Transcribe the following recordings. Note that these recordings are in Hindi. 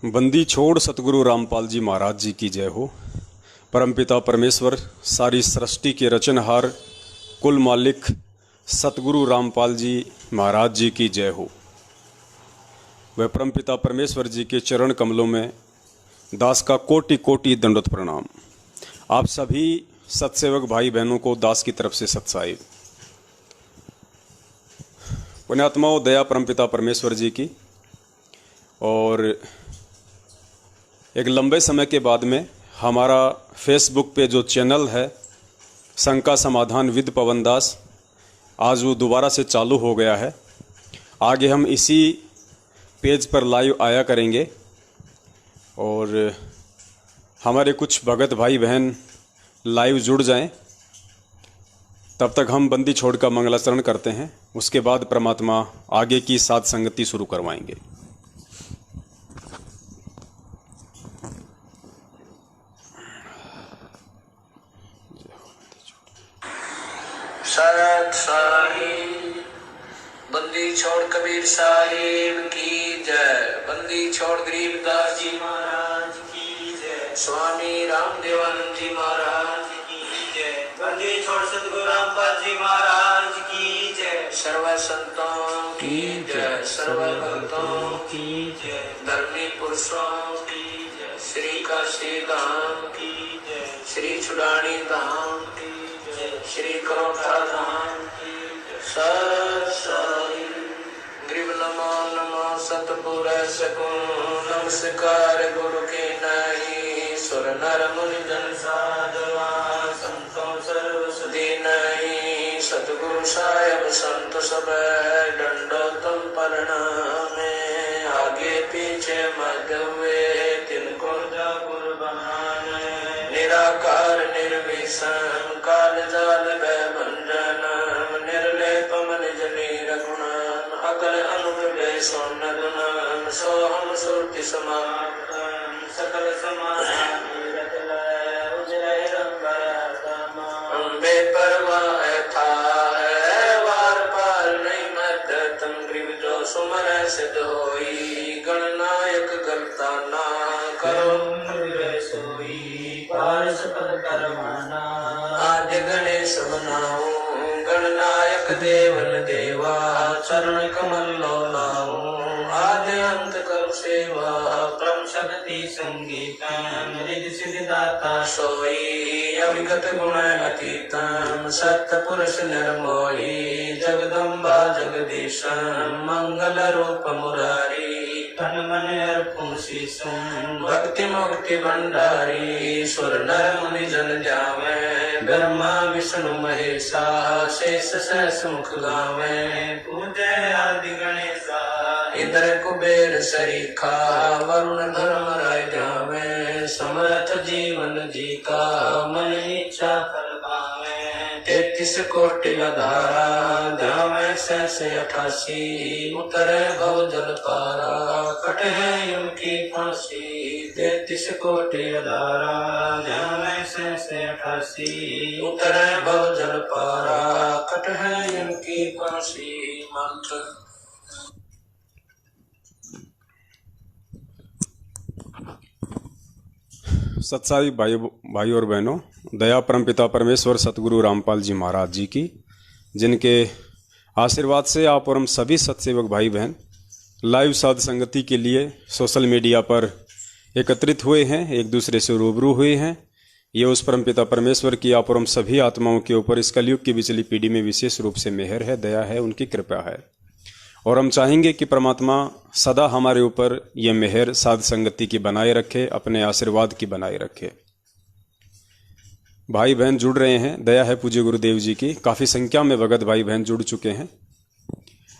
बंदी छोड़ सतगुरु रामपाल जी महाराज जी की जय हो। परमपिता परमेश्वर सारी सृष्टि के रचनहार कुल मालिक सतगुरु रामपाल जी महाराज जी की जय हो। वह परमपिता परमेश्वर जी के चरण कमलों में दास का कोटि कोटि दंडवत प्रणाम। आप सभी सत्सेवक भाई बहनों को दास की तरफ से सत्साहिब। पुण्यात्माओं, दया परमपिता परमेश्वर जी की। और एक लंबे समय के बाद में हमारा फेसबुक पे जो चैनल है शंका समाधान विद पवन दास, आज वो दोबारा से चालू हो गया है। आगे हम इसी पेज पर लाइव आया करेंगे और हमारे कुछ भगत भाई बहन लाइव जुड़ जाएं। तब तक हम बंदी छोड़ का मंगलाचरण करते हैं, उसके बाद परमात्मा आगे की साध संगति शुरू करवाएंगे। सत साहिब बंदी छोड़ कबीर साहिब की जय। बंदी छोड़ गरीबदास जी महाराज की जय। स्वामी रामदेवानंद जी महाराज की जय। बंदी छोड़ सतगुरु रामपाल जी महाराज की जय। सर्व संतों की जय, सर्व भक्तों की जय, धर्मी पुरुषों की जय, श्री काशी धाम की जय, श्री छुड़ानी धाम की जय, श्री करोखा धाम की जय। सत साहिब ग्रीव नमो नमो सतपुर सकुन नमस्कार गुरु के नहीं सुर नर मुनि जन साधवा संतों सर्व सुधी नहीं। सतगुरु साहेब संत सब डंडो तुम प्रणामे, आगे पीछे मत हुए तिनको जा कुर्बान। निराकार निर्विषम काल जाल भंजनम, निर्लेपम निज नीरगुणम, अकल अनुपे सोन गुणम, सोहम सुरति समाप्तम, सकल समाधान उजय रंग अम्बे परवाह था वार पार नहीं मत तम ग्रीव जो सुमर सिद्ध होई। गणनायक करता ना करो सोई, पारस पद करवाना आद्य गणेश बनाऊं। गणनायक देवन देवा चरण कमल लो लाऊं। आद्य अंत कर सेवा परम शक्ति संगीतम, रिद्धि सिद्धि दाता सोई। अविगत गुण अतीतम सत्य पुरुष निर्मोही। जगदम्बा जगदीशम मंगल रूप मुरारी। तन मन अर्पण शीशम भक्ति मुक्ति भंडारी। सुर नर मुनि जन जावे, ब्रह्मा विष्णु महेशा, शेष सहस मुख गावे। पूजे आदि गणेशा, इंद्र कुबेर सरीखा, वरुण धर्म राय जावे। समर्थ जीवन जी का मन इच्छा फल पावे। 33 कोटि अधारा ध्यावे सहस 88, उतरे भव जल पारा कट है यम की फांसी। 33 कोटि अधारा ध्यावे सहस 88, उतरे भव जल पारा कट है यम की फांसी। मंत्र सत्साई भाई और बहनों, दया परमपिता परमेश्वर सतगुरु रामपाल जी महाराज जी की, जिनके आशीर्वाद से आप और हम सभी सत्सेवक भाई बहन लाइव साध संगति के लिए सोशल मीडिया पर एकत्रित हुए हैं, एक दूसरे से रूबरू हुए हैं। ये उस परमपिता परमेश्वर की आप और हम सभी आत्माओं के ऊपर इस कलयुग की बिचली पीढ़ी में विशेष रूप से मेहर है, दया है, उनकी कृपा है। और हम चाहेंगे कि परमात्मा सदा हमारे ऊपर यह मेहर साध संगति की बनाए रखे, अपने आशीर्वाद की बनाए रखे। भाई बहन जुड़ रहे हैं, दया है पूज्य गुरुदेव जी की। काफ़ी संख्या में भगत भाई बहन जुड़ चुके हैं।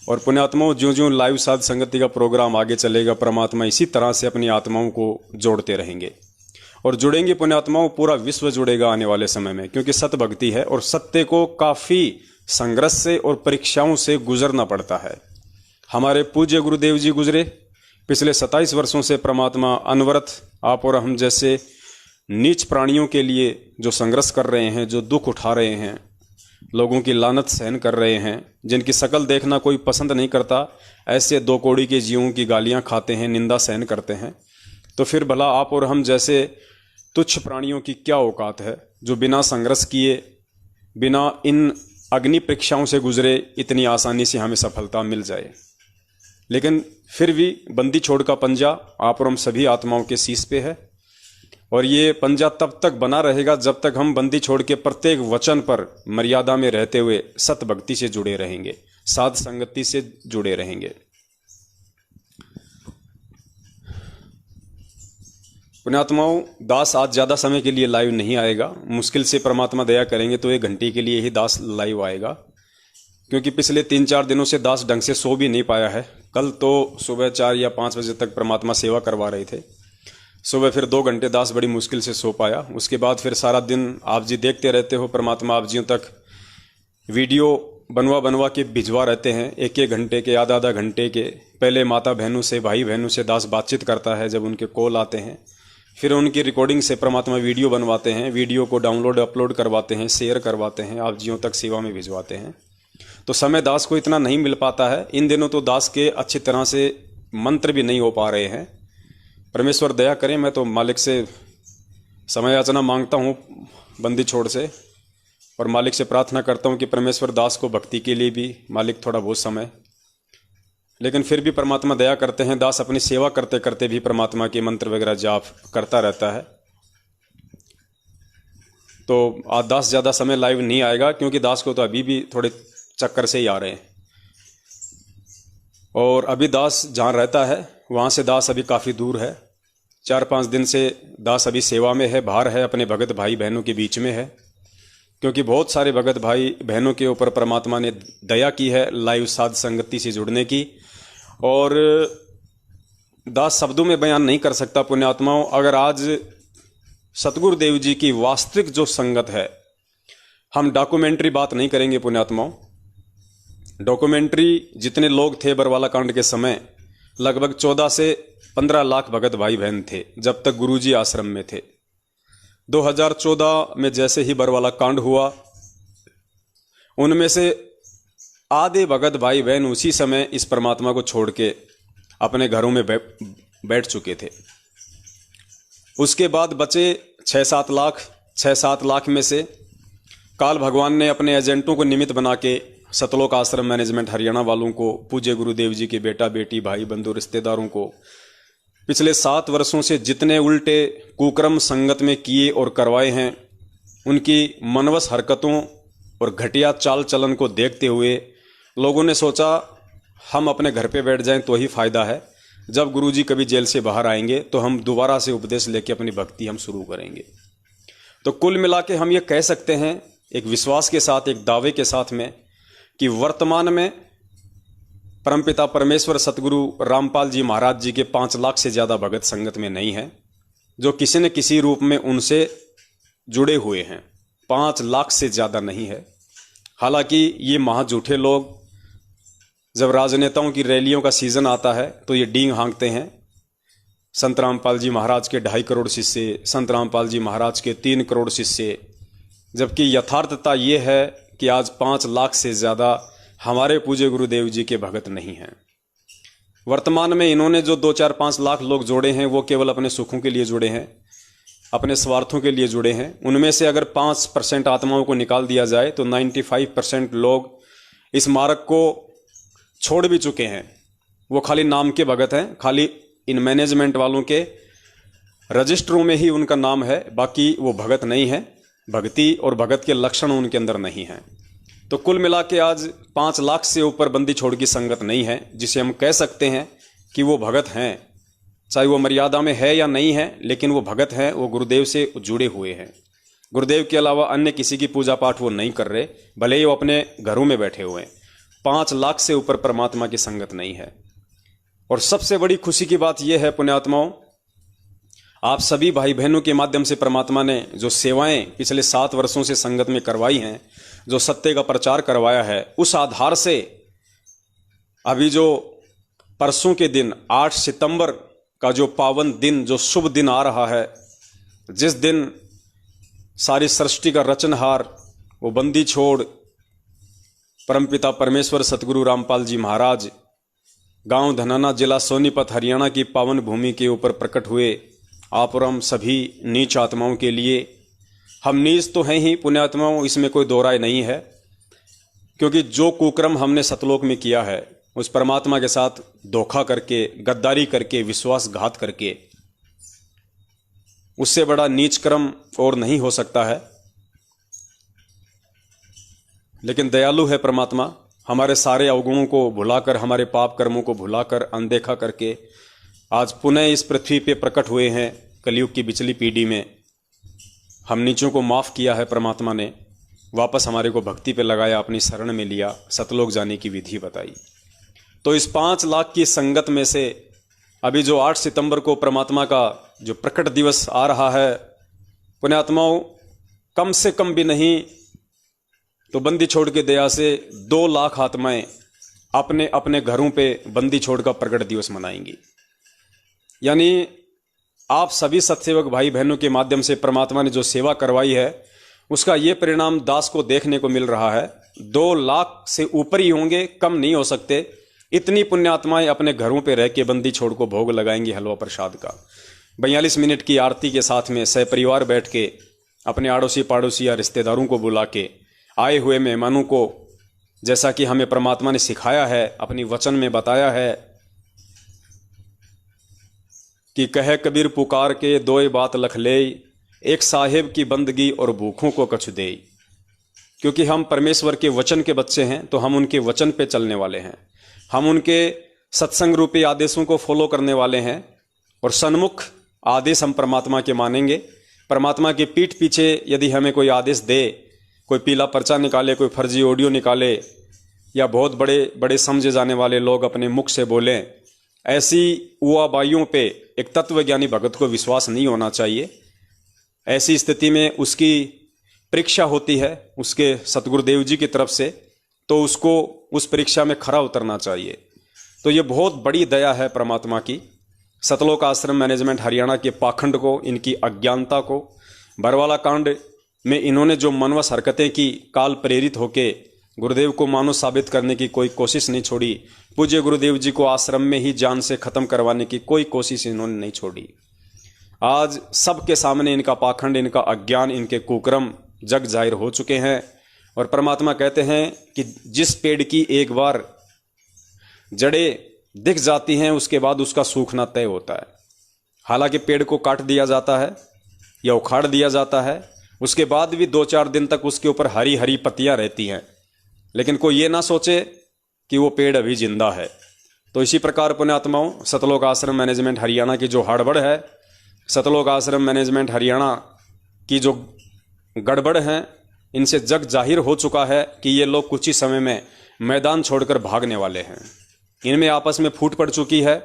और पुण्यात्माओं, ज्यों ज्यों लाइव साध संगति का प्रोग्राम आगे चलेगा, परमात्मा इसी तरह से अपनी आत्माओं को जोड़ते रहेंगे और जुड़ेंगे। पुण्यात्माओं, पूरा विश्व जुड़ेगा आने वाले समय में, क्योंकि सत्य भक्ति है और सत्य को काफ़ी संघर्ष से और परीक्षाओं से गुजरना पड़ता है। हमारे पूज्य गुरुदेव जी गुजरे, पिछले 27 वर्षों से परमात्मा अनवरत आप और हम जैसे नीच प्राणियों के लिए जो संघर्ष कर रहे हैं, जो दुख उठा रहे हैं, लोगों की लानत सहन कर रहे हैं, जिनकी शकल देखना कोई पसंद नहीं करता, ऐसे 2 कौड़ी के जीवों की गालियां खाते हैं, निंदा सहन करते हैं। तो फिर भला आप और हम जैसे तुच्छ प्राणियों की क्या औकात है, जो बिना संघर्ष किए, बिना इन अग्नि परीक्षाओं से गुजरे इतनी आसानी से हमें सफलता मिल जाए। लेकिन फिर भी बंदी छोड़ का पंजा आप और हम सभी आत्माओं के शीश पे है, और ये पंजा तब तक बना रहेगा जब तक हम बंदी छोड़ के प्रत्येक वचन पर मर्यादा में रहते हुए सत भक्ति से जुड़े रहेंगे, साध संगति से जुड़े रहेंगे। पुण्यात्माओं, दास आज ज्यादा समय के लिए लाइव नहीं आएगा। मुश्किल से परमात्मा दया करेंगे तो 1 घंटे के लिए ही दास लाइव आएगा, क्योंकि पिछले 3-4 दिनों से दास ढंग से सो भी नहीं पाया है। कल तो सुबह 4 या 5 बजे तक परमात्मा सेवा करवा रहे थे, सुबह फिर 2 घंटे दास बड़ी मुश्किल से सो पाया। उसके बाद फिर सारा दिन आप जी देखते रहते हो, परमात्मा आप जियों तक वीडियो बनवा के भिजवा रहते हैं, 1-1 घंटे के, आधा घंटे के। पहले माता बहनों से, भाई बहनों से दास बातचीत करता है जब उनके कॉल आते हैं, फिर उनकी रिकॉर्डिंग से परमात्मा वीडियो बनवाते हैं, वीडियो को डाउनलोड अपलोड करवाते हैं, शेयर करवाते हैं, आप जियों तक सेवा में भिजवाते हैं। तो समय दास को इतना नहीं मिल पाता है। इन दिनों तो दास के अच्छी तरह से मंत्र भी नहीं हो पा रहे हैं। परमेश्वर दया करें। मैं तो मालिक से समय याचना मांगता हूँ बंदी छोड़ से, और मालिक से प्रार्थना करता हूँ कि परमेश्वर दास को भक्ति के लिए भी मालिक थोड़ा बहुत समय, लेकिन फिर भी परमात्मा दया करते हैं। दास अपनी सेवा करते करते भी परमात्मा के मंत्र वगैरह जाप करता रहता है। तो आज दास ज़्यादा समय लाइव नहीं आएगा, क्योंकि दास को तो अभी भी थोड़े चक्कर से ही आ रहे हैं, और अभी दास जहाँ रहता है वहाँ से दास अभी काफ़ी दूर है। 4-5 दिन से दास अभी सेवा में है, बाहर है, अपने भगत भाई बहनों के बीच में है, क्योंकि बहुत सारे भगत भाई बहनों के ऊपर परमात्मा ने दया की है लाइव साध संगति से जुड़ने की। और दास शब्दों में बयान नहीं कर सकता पुण्यात्माओं। अगर आज सतगुरु देव जी की वास्तविक जो संगत है, हम डॉक्यूमेंट्री बात नहीं करेंगे पुण्यात्माओं। डॉक्यूमेंट्री जितने लोग थे बरवाला कांड के समय, लगभग 14 से 15 लाख भगत भाई बहन थे जब तक गुरुजी आश्रम में थे। 2014 में जैसे ही बरवाला कांड हुआ, उनमें से आधे भगत भाई बहन उसी समय इस परमात्मा को छोड़ के अपने घरों में बैठ चुके थे। उसके बाद बचे 6-7 लाख में से काल भगवान ने अपने एजेंटों को निमित्त बना के सतलोक आश्रम मैनेजमेंट हरियाणा वालों को, पूज्य गुरुदेव जी के बेटा बेटी भाई बंधु रिश्तेदारों को पिछले 7 वर्षों से जितने उल्टे कुक्रम संगत में किए और करवाए हैं, उनकी मनवस हरकतों और घटिया चाल चलन को देखते हुए लोगों ने सोचा हम अपने घर पे बैठ जाएं तो ही फायदा है। जब गुरुजी कभी जेल से बाहर आएंगे तो हम दोबारा से उपदेश लेके अपनी भक्ति हम शुरू करेंगे। तो कुल मिला के हम ये कह सकते हैं एक विश्वास के साथ, एक दावे के साथ में, कि वर्तमान में परमपिता परमेश्वर सतगुरु रामपाल जी महाराज जी के 5 लाख से ज़्यादा भगत संगत में नहीं हैं, जो किसी न किसी रूप में उनसे जुड़े हुए हैं। 5 लाख से ज़्यादा नहीं है। हालांकि ये महाझूठे लोग जब राजनेताओं की रैलियों का सीजन आता है तो ये डींग हाँकते हैं। संत रामपाल जी महाराज के 2.5 करोड़ शिष्य, संत रामपाल जी महाराज के 3 करोड़ शिष्य, जबकि यथार्थता ये है कि आज 5 लाख से ज़्यादा हमारे पूज्य गुरुदेव जी के भगत नहीं हैं। वर्तमान में इन्होंने जो 2-4-5 लाख लोग जोड़े हैं वो केवल अपने सुखों के लिए जुड़े हैं, अपने स्वार्थों के लिए जुड़े हैं। उनमें से अगर 5% आत्माओं को निकाल दिया जाए तो 95% लोग इस मार्ग को छोड़ भी चुके हैं। वो खाली नाम के भगत हैं, खाली इन मैनेजमेंट वालों के रजिस्टरों में ही उनका नाम है, बाकी वो भगत नहीं है। भक्ति और भगत के लक्षण उनके अंदर नहीं हैं। तो कुल मिला के आज 5 लाख से ऊपर बंदी छोड़ की संगत नहीं है, जिसे हम कह सकते हैं कि वो भगत हैं। चाहे वो मर्यादा में है या नहीं है, लेकिन वो भगत हैं, वो गुरुदेव से जुड़े हुए हैं। गुरुदेव के अलावा अन्य किसी की पूजा पाठ वो नहीं कर रहे, भले ही वो अपने घरों में बैठे हुए हैं। 5 लाख से ऊपर परमात्मा की संगत नहीं है। और सबसे बड़ी खुशी की बात यह है पुण्यात्माओं, आप सभी भाई बहनों के माध्यम से परमात्मा ने जो सेवाएं पिछले 7 वर्षों से संगत में करवाई हैं, जो सत्य का प्रचार करवाया है, उस आधार से अभी जो परसों के दिन 8 सितंबर का जो पावन दिन, जो शुभ दिन आ रहा है, जिस दिन सारी सृष्टि का रचनहार वो बंदी छोड़ परमपिता परमेश्वर सतगुरु रामपाल जी महाराज गांव धनाना, जिला सोनीपत, हरियाणा की पावन भूमि के ऊपर प्रकट हुए आप और हम सभी नीच आत्माओं के लिए, हम नीच तो हैं ही पुण्यात्माओं, इसमें कोई दो राय नहीं है, क्योंकि जो कुकर्म हमने सतलोक में किया है उस परमात्मा के साथ धोखा करके, गद्दारी करके, विश्वासघात करके, उससे बड़ा नीच कर्म और नहीं हो सकता है। लेकिन दयालु है परमात्मा, हमारे सारे अवगुणों को भुलाकर, हमारे पाप कर्मों को भुलाकर, अनदेखा करके आज पुनः इस पृथ्वी पे प्रकट हुए हैं। कलयुग की बिचली पीढ़ी में हम नीचों को माफ़ किया है परमात्मा ने, वापस हमारे को भक्ति पे लगाया, अपनी शरण में लिया, सतलोक जाने की विधि बताई। तो इस 5 लाख की संगत में से अभी जो 8 सितंबर को परमात्मा का जो प्रकट दिवस आ रहा है, पुण्यात्माओं, कम से कम भी नहीं तो बंदी छोड़ के दया से 2 लाख आत्माएं अपने अपने घरों पे बंदी छोड़ का प्रकट दिवस मनाएंगी। यानी आप सभी सत्सेवक भाई बहनों के माध्यम से परमात्मा ने जो सेवा करवाई है उसका ये परिणाम दास को देखने को मिल रहा है। 2 लाख से ऊपर ही होंगे, कम नहीं हो सकते। इतनी पुण्यात्माएं अपने घरों पे रह के बंदी छोड़ को भोग लगाएंगी हलवा प्रसाद का। 42 मिनट की आरती के साथ में सहपरिवार बैठ के अपने आड़ोसी पाड़ोसी या रिश्तेदारों को बुला के, आए हुए मेहमानों को, जैसा कि हमें परमात्मा ने सिखाया है, अपनी वचन में बताया है कि कहे कबीर पुकार के 2 बात लख ले, एक साहेब की बंदगी और भूखों को कछु दे। क्योंकि हम परमेश्वर के वचन के बच्चे हैं तो हम उनके वचन पे चलने वाले हैं, हम उनके सत्संग रूपी आदेशों को फॉलो करने वाले हैं और सन्मुख आदेश हम परमात्मा के मानेंगे। परमात्मा की पीठ पीछे यदि हमें कोई आदेश दे, कोई पीला पर्चा निकाले, कोई फर्जी ऑडियो निकाले, या बहुत बड़े बड़े समझे जाने वाले लोग अपने मुख से बोलें, ऐसी उआबाइयों पे एक तत्वज्ञानी भगत को विश्वास नहीं होना चाहिए। ऐसी स्थिति में उसकी परीक्षा होती है उसके सतगुरुदेव जी की तरफ से, तो उसको उस परीक्षा में खरा उतरना चाहिए। तो ये बहुत बड़ी दया है परमात्मा की। सतलोक आश्रम मैनेजमेंट हरियाणा के पाखंड को, इनकी अज्ञानता को, बरवाला कांड में इन्होंने जो मनवश हरकतें की, काल प्रेरित होके गुरुदेव को मानो साबित करने की कोई कोशिश नहीं छोड़ी। पूज्य गुरुदेव जी को आश्रम में ही जान से खत्म करवाने की कोई कोशिश इन्होंने नहीं छोड़ी। आज सबके सामने इनका पाखंड, इनका अज्ञान, इनके कुकर्म जग जाहिर हो चुके हैं। और परमात्मा कहते हैं कि जिस पेड़ की एक बार जड़ें दिख जाती हैं उसके बाद उसका सूखना तय होता है। हालांकि पेड़ को काट दिया जाता है या उखाड़ दिया जाता है, उसके बाद भी 2-4 दिन तक उसके ऊपर हरी हरी पत्तियां रहती हैं, लेकिन कोई ये ना सोचे कि वो पेड़ अभी जिंदा है। तो इसी प्रकार पुण्यात्माओं, सतलोक आश्रम मैनेजमेंट हरियाणा की जो हड़बड़ है, सतलोक आश्रम मैनेजमेंट हरियाणा की जो गड़बड़ हैं, इनसे जग जाहिर हो चुका है कि ये लोग कुछ ही समय में मैदान छोड़कर भागने वाले हैं। इनमें आपस में फूट पड़ चुकी है,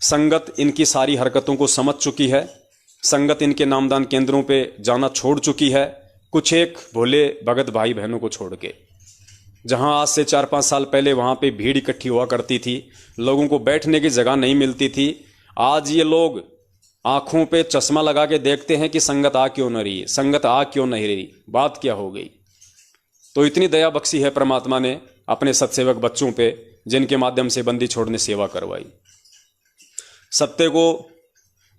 संगत इनकी सारी हरकतों को समझ चुकी है, संगत इनके नामदान केंद्रों पे जाना छोड़ चुकी है, कुछ एक भोले भगत भाई बहनों को छोड़ के। जहां आज से 4-5 साल पहले वहां पे भीड़ इकट्ठी हुआ करती थी, लोगों को बैठने की जगह नहीं मिलती थी, आज ये लोग आंखों पे चश्मा लगा के देखते हैं कि संगत आ क्यों न रही, संगत आ क्यों नहीं रही, बात क्या हो गई। तो इतनी दया बख्शी है परमात्मा ने अपने सत्सेवक बच्चों पे, जिनके माध्यम से बंदी छोड़ने सेवा करवाई। सत्य को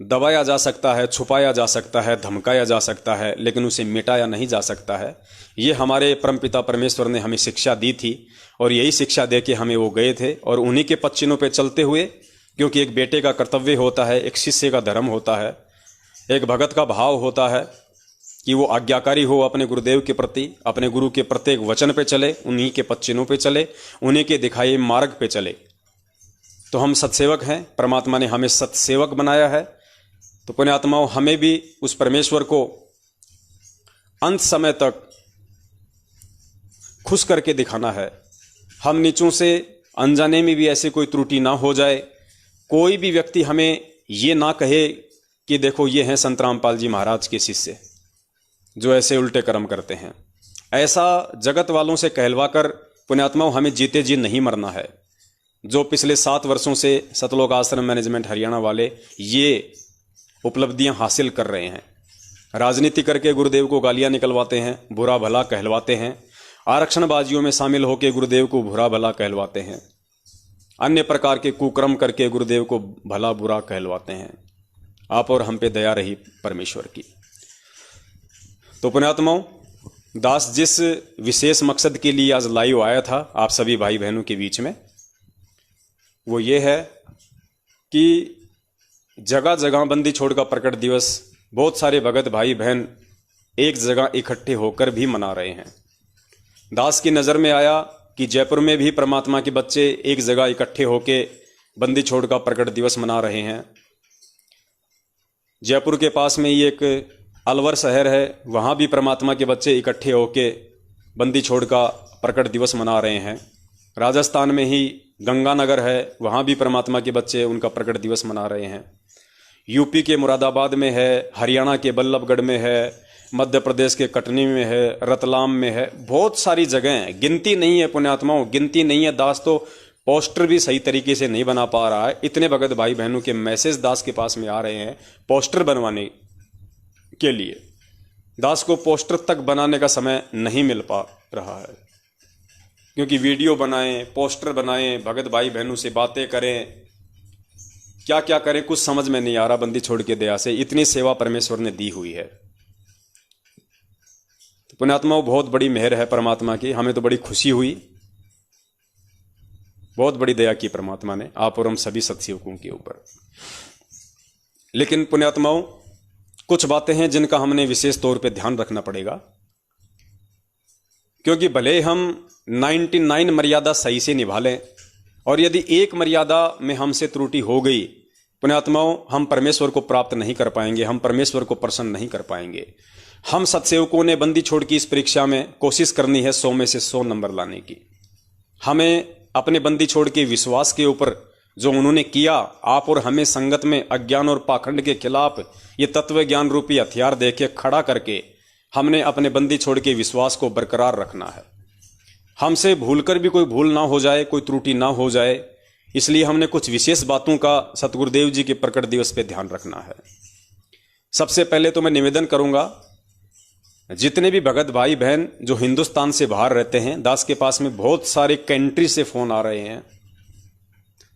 दबाया जा सकता है, छुपाया जा सकता है, धमकाया जा सकता है, लेकिन उसे मिटाया नहीं जा सकता है। ये हमारे परमपिता परमेश्वर ने हमें शिक्षा दी थी और यही शिक्षा दे के हमें वो गए थे। और उन्हीं के पद चिन्हों पे चलते हुए, क्योंकि एक बेटे का कर्तव्य होता है, एक शिष्य का धर्म होता है, एक भगत का भाव होता है कि वो आज्ञाकारी हो अपने गुरुदेव के प्रति, अपने गुरु के प्रत्येक वचन पे चले, उन्हीं के पद चिन्हों पे चले, उन्हीं के दिखाए मार्ग पे चले। तो हम सत्सेवक हैं, परमात्मा ने हमें सत्सेवक बनाया है। तो पुण्यात्माओं, हमें भी उस परमेश्वर को अंत समय तक खुश करके दिखाना है। हम नीचों से अनजाने में भी ऐसे कोई त्रुटि ना हो जाए, कोई भी व्यक्ति हमें ये ना कहे कि देखो ये हैं संत रामपाल जी महाराज के शिष्य जो ऐसे उल्टे कर्म करते हैं। ऐसा जगत वालों से कहलवा कर पुण्यात्माओं हमें जीते जी नहीं मरना है। जो पिछले 7 वर्षों से सतलोक आश्रम मैनेजमेंट हरियाणा वाले ये उपलब्धियां हासिल कर रहे हैं, राजनीति करके गुरुदेव को गालियां निकलवाते हैं, बुरा भला कहलवाते हैं, आरक्षणबाजियों में शामिल होकर गुरुदेव को बुरा भला कहलवाते हैं, अन्य प्रकार के कुकर्म करके गुरुदेव को भला बुरा कहलवाते हैं। आप और हम पे दया रही परमेश्वर की। तो पुण्यात्माओं, दास जिस विशेष मकसद के लिए आज लाइव आया था आप सभी भाई बहनों के बीच में, वो ये है कि जगह जगह बंदी छोड़ का प्रकट दिवस बहुत सारे भगत भाई बहन एक जगह इकट्ठे होकर भी मना रहे हैं। दास की नज़र में आया कि जयपुर में भी परमात्मा के बच्चे एक जगह इकट्ठे होके बंदी छोड़ का प्रकट दिवस मना रहे हैं। जयपुर के पास में ही एक अलवर शहर है, वहाँ भी परमात्मा के बच्चे इकट्ठे होके बंदी छोड़ का प्रकट दिवस मना रहे हैं। राजस्थान में ही गंगानगर है, वहाँ भी परमात्मा के बच्चे उनका प्रकट दिवस मना रहे हैं। यूपी के मुरादाबाद में है, हरियाणा के बल्लभगढ़ में है, मध्य प्रदेश के कटनी में है, रतलाम में है, बहुत सारी जगह हैं, गिनती नहीं है पुण्यात्माओं, गिनती नहीं है। दास तो पोस्टर भी सही तरीके से नहीं बना पा रहा है। इतने भगत भाई बहनों के मैसेज दास के पास में आ रहे हैं पोस्टर बनवाने के लिए। दास को पोस्टर तक बनाने का समय नहीं मिल पा रहा है, क्योंकि वीडियो बनाएं, पोस्टर बनाएं, भगत भाई बहनों से बातें करें, क्या क्या करें कुछ समझ में नहीं आ रहा। बंदी छोड़ के दया से इतनी सेवा परमेश्वर ने दी हुई है। तो पुण्यात्माओं, बहुत बड़ी मेहर है परमात्मा की, हमें तो बड़ी खुशी हुई, बहुत बड़ी दया की परमात्मा ने आप और हम सभी सत्सेवकों के ऊपर। लेकिन पुण्यात्माओं, कुछ बातें हैं जिनका हमने विशेष तौर पे ध्यान रखना पड़ेगा, क्योंकि भले हम 99 मर्यादा सही से निभा लें और यदि एक मर्यादा में हमसे त्रुटि हो गई पुण्यात्माओं, हम परमेश्वर को प्राप्त नहीं कर पाएंगे, हम परमेश्वर को प्रसन्न नहीं कर पाएंगे। हम सत्सेवकों ने बंदी छोड़ की इस परीक्षा में कोशिश करनी है 100 में से 100 नंबर लाने की। हमें अपने बंदी छोड़ के विश्वास के ऊपर जो उन्होंने किया, आप और हमें संगत में अज्ञान और पाखंड के खिलाफ ये तत्व ज्ञान रूपी हथियार देके खड़ा करके हमने अपने बंदी छोड़ के विश्वास को बरकरार रखना है। हमसे भूलकर भी कोई भूल ना हो जाए, कोई त्रुटि ना हो जाए, इसलिए हमने कुछ विशेष बातों का सतगुरुदेव जी के प्रकट दिवस पे ध्यान रखना है। सबसे पहले तो मैं निवेदन करूंगा, जितने भी भगत भाई बहन जो हिंदुस्तान से बाहर रहते हैं, दास के पास में बहुत सारे कंट्री से फोन आ रहे हैं,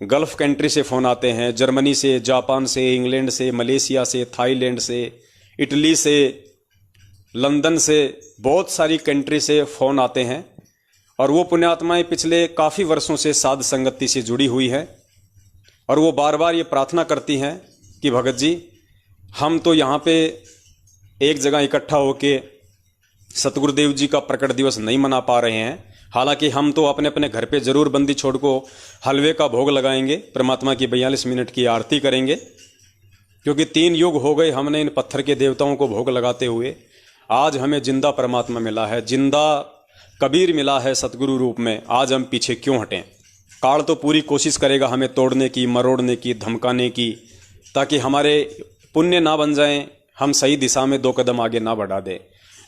गल्फ कंट्री से फोन आते हैं, जर्मनी से, जापान से, इंग्लैंड से, मलेशिया से, थाईलैंड से, इटली से, लंदन से, बहुत सारी कंट्री से फोन आते हैं। और वो पुण्यात्माएं पिछले काफ़ी वर्षों से साध संगति से जुड़ी हुई हैं और वो बार बार ये प्रार्थना करती हैं कि भगत जी, हम तो यहाँ पे एक जगह इकट्ठा होके सतगुरुदेव जी का प्रकट दिवस नहीं मना पा रहे हैं। हालांकि हम तो अपने अपने घर पे जरूर बंदी छोड़ को हलवे का भोग लगाएंगे, परमात्मा की 42 मिनट की आरती करेंगे, क्योंकि 3 युग हो गए हमने इन पत्थर के देवताओं को भोग लगाते हुए। आज हमें जिंदा परमात्मा मिला है, जिंदा कबीर मिला है सतगुरु रूप में। आज हम पीछे क्यों हटें? काल तो पूरी कोशिश करेगा हमें तोड़ने की, मरोड़ने की, धमकाने की, ताकि हमारे पुण्य ना बन जाएं, हम सही दिशा में 2 कदम आगे ना बढ़ा दें।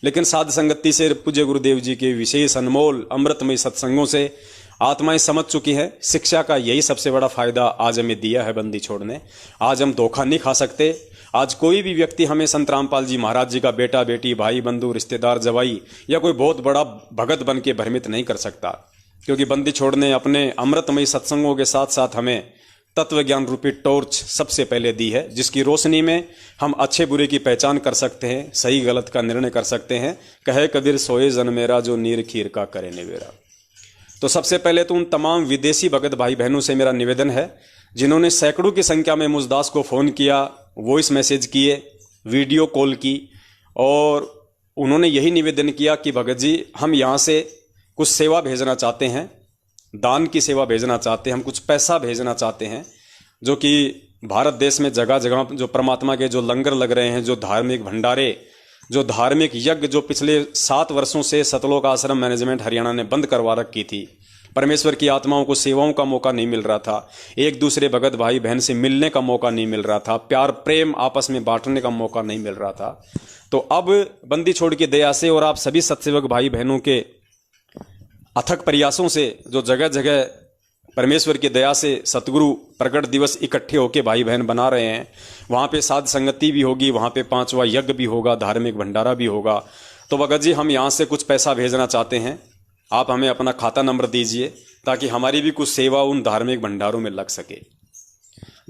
लेकिन साध संगति से पूज्य गुरुदेव जी के विशेष अनमोल अमृतमय सत्संगों से आत्माएं समझ चुकी हैं। शिक्षा का यही सबसे बड़ा फायदा आज हमें दिया है बंदी छोड़ने। आज हम धोखा नहीं खा सकते। आज कोई भी व्यक्ति हमें संत रामपाल जी महाराज जी का बेटा बेटी, भाई बंधु, रिश्तेदार, जवाई या कोई बहुत बड़ा भगत बन के भ्रमित नहीं कर सकता, क्योंकि बंदी छोड़ने अपने अमृतमय सत्संगों के साथ साथ हमें तत्व ज्ञान रूपी टॉर्च सबसे पहले दी है, जिसकी रोशनी में हम अच्छे बुरे की पहचान कर सकते हैं, सही गलत का निर्णय कर सकते हैं। कहे कबीर सोए जन मेरा, जो नीर खीर का करे निवेरा। तो सबसे पहले तो उन तमाम विदेशी भगत भाई बहनों से मेरा निवेदन है जिन्होंने सैकड़ों की संख्या में मुझदास को फ़ोन किया, वॉइस मैसेज किए, वीडियो कॉल की, और उन्होंने यही निवेदन किया कि भगत जी, हम यहाँ से कुछ सेवा भेजना चाहते हैं, दान की सेवा भेजना चाहते हैं, हम कुछ पैसा भेजना चाहते हैं, जो कि भारत देश में जगह जगह जो परमात्मा के जो लंगर लग रहे हैं, जो धार्मिक भंडारे, जो धार्मिक यज्ञ जो पिछले 7 वर्षों से सतलोक आश्रम मैनेजमेंट हरियाणा ने बंद करवा रखी थी, परमेश्वर की आत्माओं को सेवाओं का मौका नहीं मिल रहा था, एक दूसरे भगत भाई बहन से मिलने का मौका नहीं मिल रहा था, प्यार प्रेम आपस में बांटने का मौका नहीं मिल रहा था। तो अब बंदी छोड़ की दया से और आप सभी सत्सेवक भाई बहनों के अथक प्रयासों से जो जगह जगह परमेश्वर की दया से सतगुरु प्रकट दिवस इकट्ठे होके भाई बहन बना रहे हैं, वहाँ पे साध संगति भी होगी, वहाँ पे 5वां यज्ञ भी होगा, धार्मिक भंडारा भी होगा। तो भगत जी, हम यहाँ से कुछ पैसा भेजना चाहते हैं आप हमें अपना खाता नंबर दीजिए ताकि हमारी भी कुछ सेवा उन धार्मिक भंडारों में लग सके।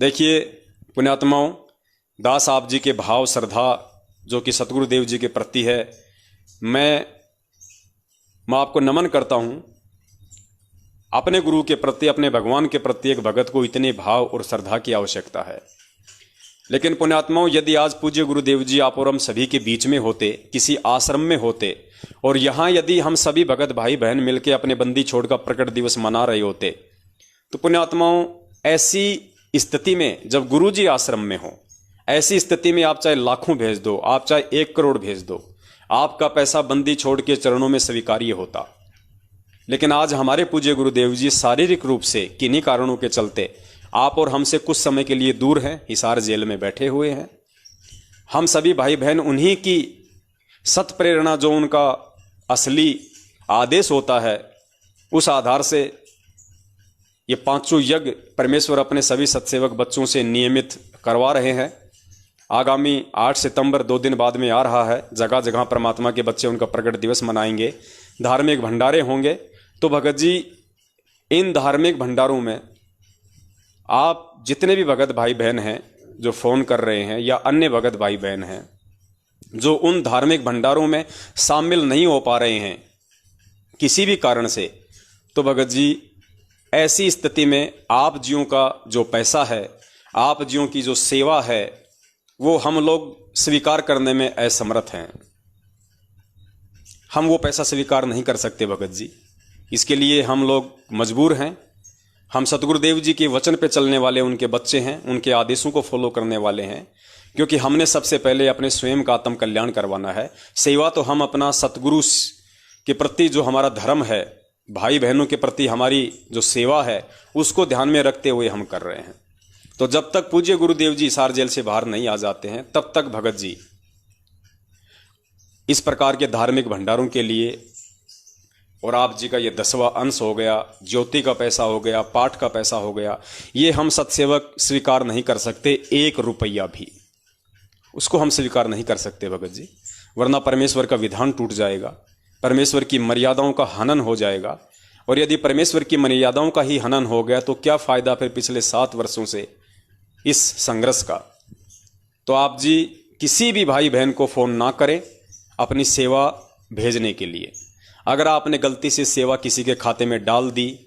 देखिए पुण्यात्माओं, दास आप जी के भाव श्रद्धा जो कि सतगुरुदेव जी के प्रति है, मैं आपको नमन करता हूँ। अपने गुरु के प्रति, अपने भगवान के प्रति एक भगत को इतने भाव और श्रद्धा की आवश्यकता है। लेकिन पुण्यात्माओं, यदि आज पूज्य गुरुदेव जी आप और हम सभी के बीच में होते, किसी आश्रम में होते, और यहाँ यदि हम सभी भगत भाई बहन मिलकर अपने बंदी छोड़ का प्रकट दिवस मना रहे होते, तो पुण्यात्माओं ऐसी स्थिति में जब गुरु जी आश्रम में हो, ऐसी स्थिति में आप चाहे लाखों भेज दो, आप चाहे 1 करोड़ भेज दो, आपका पैसा बंदी छोड़ के चरणों में स्वीकार्य होता। लेकिन आज हमारे पूज्य गुरुदेव जी शारीरिक रूप से किन्हीं कारणों के चलते आप और हमसे कुछ समय के लिए दूर हैं, हिसार जेल में बैठे हुए हैं। हम सभी भाई बहन उन्हीं की सत प्रेरणा, जो उनका असली आदेश होता है, उस आधार से ये 5 यज्ञ परमेश्वर अपने सभी सत्सेवक बच्चों से नियमित करवा रहे हैं। आगामी 8 सितंबर 2 दिन बाद में आ रहा है। जगह जगह परमात्मा के बच्चे उनका प्रकट दिवस मनाएंगे, धार्मिक भंडारे होंगे। तो भगत जी, इन धार्मिक भंडारों में आप जितने भी भगत भाई बहन हैं जो फोन कर रहे हैं, या अन्य भगत भाई बहन हैं जो उन धार्मिक भंडारों में शामिल नहीं हो पा रहे हैं किसी भी कारण से, तो भगत जी ऐसी स्थिति में आप जियों का जो पैसा है, आप जियों की जो सेवा है, वो हम लोग स्वीकार करने में असमर्थ हैं। हम वो पैसा स्वीकार नहीं कर सकते भगत जी। इसके लिए हम लोग मजबूर हैं। हम सतगुरुदेव जी के वचन पे चलने वाले उनके बच्चे हैं, उनके आदेशों को फॉलो करने वाले हैं, क्योंकि हमने सबसे पहले अपने स्वयं का आत्म कल्याण करवाना है। सेवा तो हम अपना सतगुरु के प्रति जो हमारा धर्म है, भाई बहनों के प्रति हमारी जो सेवा है, उसको ध्यान में रखते हुए हम कर रहे हैं। तो जब तक पूज्य गुरुदेव जी हिसार जेल से बाहर नहीं आ जाते हैं, तब तक भगत जी इस प्रकार के धार्मिक भंडारों के लिए, और आप जी का ये 10वां अंश हो गया, ज्योति का पैसा हो गया, पाठ का पैसा हो गया, ये हम सत्सेवक स्वीकार नहीं कर सकते। 1 रुपया भी उसको हम स्वीकार नहीं कर सकते भगत जी, वरना परमेश्वर का विधान टूट जाएगा, परमेश्वर की मर्यादाओं का हनन हो जाएगा। और यदि परमेश्वर की मर्यादाओं का ही हनन हो गया तो क्या फायदा फिर पिछले 7 वर्षों से इस संघर्ष का। तो आप जी किसी भी भाई बहन को फोन ना करें अपनी सेवा भेजने के लिए। अगर आपने गलती से सेवा किसी के खाते में डाल दी,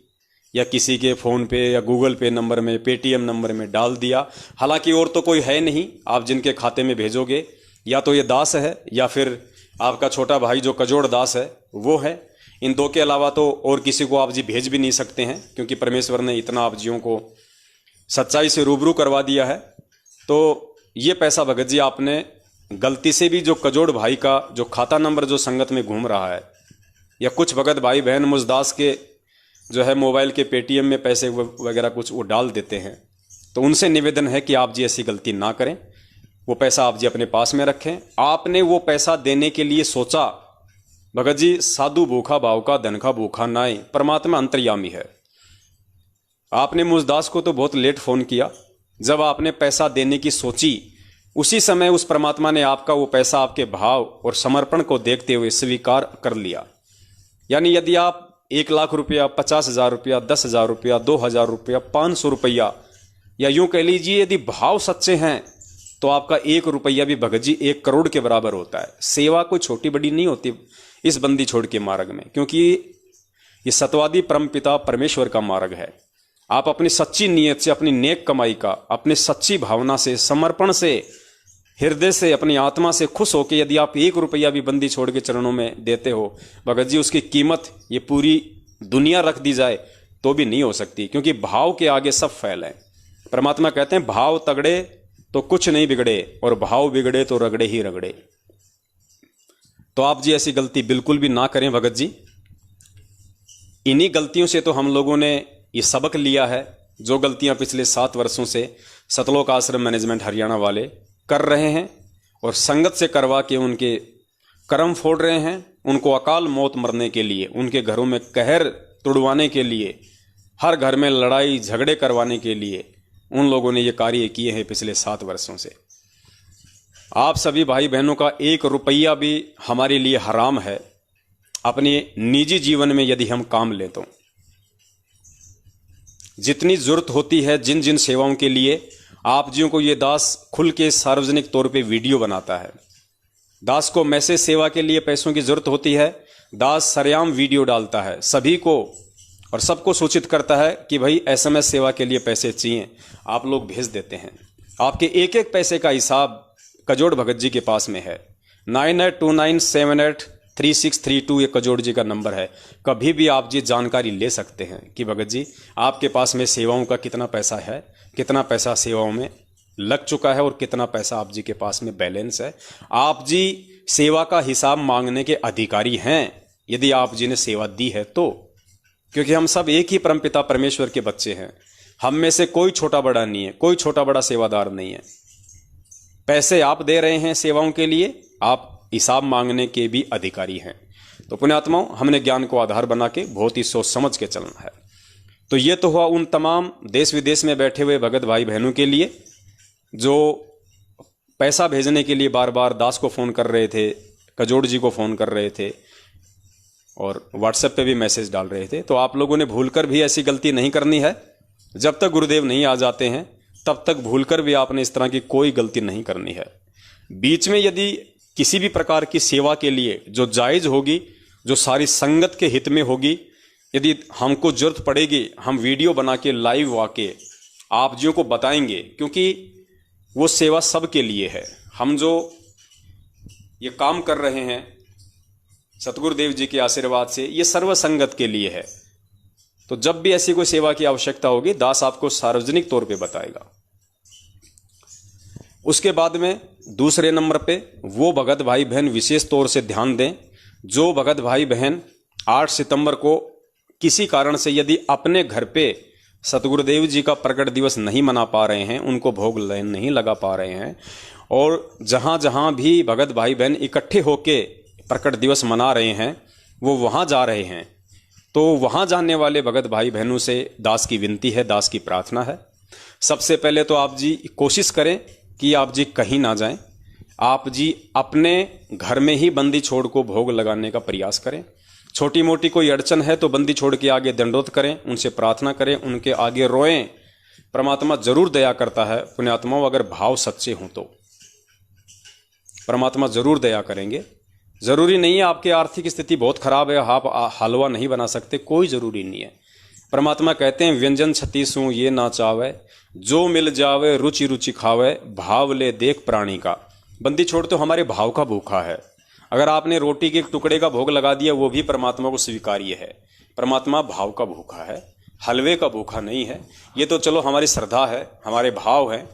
या किसी के फ़ोन पे या गूगल पे नंबर में, पेटीएम नंबर में डाल दिया, हालांकि और तो कोई है नहीं आप जिनके खाते में भेजोगे, या तो ये दास है या फिर आपका छोटा भाई जो कजोड़ दास है वो है। इन 2 के अलावा तो और किसी को आप जी भेज भी नहीं सकते हैं, क्योंकि परमेश्वर ने इतना आप जियों को सच्चाई से रूबरू करवा दिया है। तो ये पैसा भगत जी आपने गलती से भी जो कजोड़ भाई का जो खाता नंबर जो संगत में घूम रहा है, या कुछ भगत भाई बहन मुझदास के जो है मोबाइल के पेटीएम में पैसे वगैरह कुछ वो डाल देते हैं, तो उनसे निवेदन है कि आप जी ऐसी गलती ना करें। वो पैसा आप जी अपने पास में रखें। आपने वो पैसा देने के लिए सोचा, भगत जी साधु भूखा भाव का धन का भूखा नाई, परमात्मा अंतर्यामी है। आपने मुझदास को तो बहुत लेट फोन किया, जब आपने पैसा देने की सोची उसी समय उस परमात्मा ने आपका वो पैसा आपके भाव और समर्पण को देखते हुए स्वीकार कर लिया। यानी यदि आप 1 लाख रुपया, 50,000 रुपया, 10,000 रुपया, 2,000 रुपया, 500 रुपया, या यूं कह लीजिए यदि भाव सच्चे हैं तो आपका 1 रुपया भी भगत जी 1 करोड़ के बराबर होता है। सेवा कोई छोटी बड़ी नहीं होती इस बंदी छोड़ के मार्ग में, क्योंकि ये सतवादी परमपिता परमेश्वर का मार्ग है। आप अपनी सच्ची नीयत से, अपनी नेक कमाई का, अपनी सच्ची भावना से, समर्पण से, हृदय से, अपनी आत्मा से खुश होकर यदि आप 1 रुपया भी बंदी छोड़ के चरणों में देते हो भगत जी, उसकी कीमत ये पूरी दुनिया रख दी जाए तो भी नहीं हो सकती, क्योंकि भाव के आगे सब फैल है। परमात्मा कहते हैं भाव तगड़े तो कुछ नहीं बिगड़े, और भाव बिगड़े तो रगड़े ही रगड़े। तो आप जी ऐसी गलती बिल्कुल भी ना करें भगत जी। इन्हीं गलतियों से तो हम लोगों ने ये सबक लिया है, जो गलतियां पिछले 7 वर्षों से सतलोक आश्रम मैनेजमेंट हरियाणा वाले कर रहे हैं, और संगत से करवा के उनके कर्म फोड़ रहे हैं, उनको अकाल मौत मरने के लिए, उनके घरों में कहर तुड़वाने के लिए, हर घर में लड़ाई झगड़े करवाने के लिए उन लोगों ने ये कार्य किए हैं पिछले 7 वर्षों से। आप सभी भाई बहनों का 1 रुपया भी हमारे लिए हराम है। अपने निजी जीवन में यदि हम काम लें तो जितनी जरूरत होती है जिन जिन सेवाओं के लिए आप जियों को ये दास खुल के सार्वजनिक तौर पे वीडियो बनाता है। दास को मैसेज सेवा के लिए पैसों की जरूरत होती है, दास सरेआम वीडियो डालता है, सभी को और सबको सूचित करता है कि भाई SMS सेवा के लिए पैसे चाहिए, आप लोग भेज देते हैं। आपके एक एक पैसे का हिसाब कजोड़ भगत जी के पास में है। 9829783632 ये कजोड़ जी का नंबर है। कभी भी आप जी जानकारी ले सकते हैं कि भगत जी आपके पास में सेवाओं का कितना पैसा है, कितना पैसा सेवाओं में लग चुका है और कितना पैसा आप जी के पास में बैलेंस है। आप जी सेवा का हिसाब मांगने के अधिकारी हैं यदि आप जी ने सेवा दी है तो, क्योंकि हम सब एक ही परमपिता परमेश्वर के बच्चे हैं। हम में से कोई छोटा बड़ा नहीं है, कोई छोटा बड़ा सेवादार नहीं है। पैसे आप दे रहे हैं सेवाओं के लिए, आप हिसाब मांगने के भी अधिकारी हैं। तो पुण्यात्माओं, हमने ज्ञान को आधार बना के बहुत ही सोच समझ के चलना है। तो ये तो हुआ उन तमाम देश विदेश में बैठे हुए भगत भाई बहनों के लिए जो पैसा भेजने के लिए बार बार दास को फ़ोन कर रहे थे, कजोड़ जी को फ़ोन कर रहे थे और व्हाट्सएप पे भी मैसेज डाल रहे थे। तो आप लोगों ने भूलकर भी ऐसी गलती नहीं करनी है। जब तक गुरुदेव नहीं आ जाते हैं तब तक भूलकर भी आपने इस तरह की कोई गलती नहीं करनी है। बीच में यदि किसी भी प्रकार की सेवा के लिए जो जायज़ होगी, जो सारी संगत के हित में होगी, यदि हमको जरूरत पड़ेगी, हम वीडियो बना के लाइव आके आप जियों को बताएंगे, क्योंकि वो सेवा सबके लिए है। हम जो ये काम कर रहे हैं सतगुरुदेव जी के आशीर्वाद से, ये सर्व संगत के लिए है। तो जब भी ऐसी कोई सेवा की आवश्यकता होगी, दास आपको सार्वजनिक तौर पे बताएगा। उसके बाद में दूसरे नंबर पे वो भगत भाई बहन विशेष तौर से ध्यान दें जो भगत भाई बहन 8 सितंबर को किसी कारण से यदि अपने घर पे सतगुरुदेव जी का प्रकट दिवस नहीं मना पा रहे हैं, उनको भोग नहीं लगा पा रहे हैं, और जहां जहां भी भगत भाई बहन इकट्ठे होके प्रकट दिवस मना रहे हैं वो वहां जा रहे हैं, तो वहां जाने वाले भगत भाई बहनों से दास की विनती है, दास की प्रार्थना है। सबसे पहले तो आप जी कोशिश करें कि आप जी कहीं ना जाएं, आप जी अपने घर में ही बंदी छोड़ को भोग लगाने का प्रयास करें। छोटी मोटी कोई अड़चन है तो बंदी छोड़ के आगे दंडोत करें, उनसे प्रार्थना करें, उनके आगे रोएं। परमात्मा जरूर दया करता है पुण्यात्माओं, अगर भाव सच्चे हों तो परमात्मा जरूर दया करेंगे। जरूरी नहीं है आपकी आर्थिक स्थिति बहुत खराब है, आप हलवा नहीं बना सकते, कोई जरूरी नहीं है। परमात्मा कहते हैं व्यंजन 36 ये ना चावे, जो मिल जावे रुचि रुचि खावे, भाव ले देख प्राणी का। बंदी छोड़ तो हमारे भाव का भूखा है। अगर आपने रोटी के एक टुकड़े का भोग लगा दिया वो भी परमात्मा को स्वीकार्य है। परमात्मा भाव का भूखा है, हलवे का भूखा नहीं है। ये तो चलो हमारी श्रद्धा है, हमारे भाव है।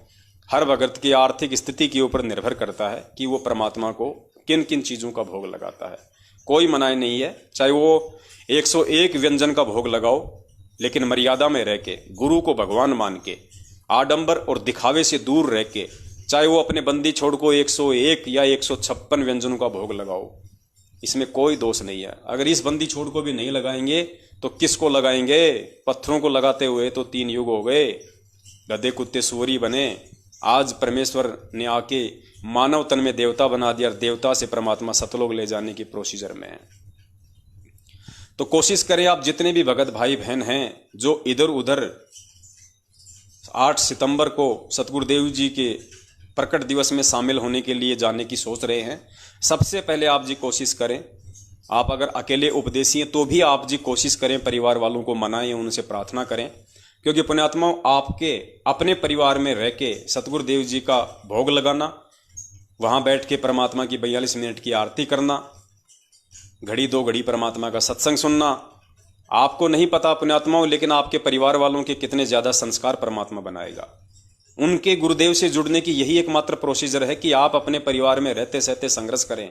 हर भगत की आर्थिक स्थिति के ऊपर निर्भर करता है कि वो परमात्मा को किन किन चीज़ों का भोग लगाता है। कोई मनाही नहीं है, चाहे वो 101 व्यंजन का भोग लगाओ, लेकिन मर्यादा में रह के, गुरु को भगवान मान के, आडंबर और दिखावे से दूर रह के, चाहे वो अपने बंदी छोड़ को 101 या 156 व्यंजनों का भोग लगाओ, इसमें कोई दोष नहीं है। अगर इस बंदी छोड़ को भी नहीं लगाएंगे तो किसको लगाएंगे? पत्थरों को लगाते हुए तो 3 युग हो गए, गधे कुत्ते सुअरी बने। आज परमेश्वर ने आके मानव तन में देवता बना दिया और देवता से परमात्मा सतलोक ले जाने की प्रोसीजर में है। तो कोशिश करें आप जितने भी भगत भाई बहन हैं जो इधर उधर 8 सितंबर को सतगुरुदेव जी के प्रकट दिवस में शामिल होने के लिए जाने की सोच रहे हैं, सबसे पहले आप जी कोशिश करें, आप अगर अकेले उपदेशी हैं तो भी आप जी कोशिश करें, परिवार वालों को मनाएं, उनसे प्रार्थना करें। क्योंकि पुण्यात्माओं, आपके अपने परिवार में रह के सतगुरुदेव जी का भोग लगाना, वहां बैठ के परमात्मा की 42 मिनट की आरती करना, घड़ी 2 घड़ी परमात्मा का सत्संग सुनना, आपको नहीं पता पुण्यात्माओं, लेकिन आपके परिवार वालों के कितने ज्यादा संस्कार परमात्मा बनाएगा। उनके गुरुदेव से जुड़ने की यही एकमात्र प्रोसीजर है कि आप अपने परिवार में रहते सहते संघर्ष करें,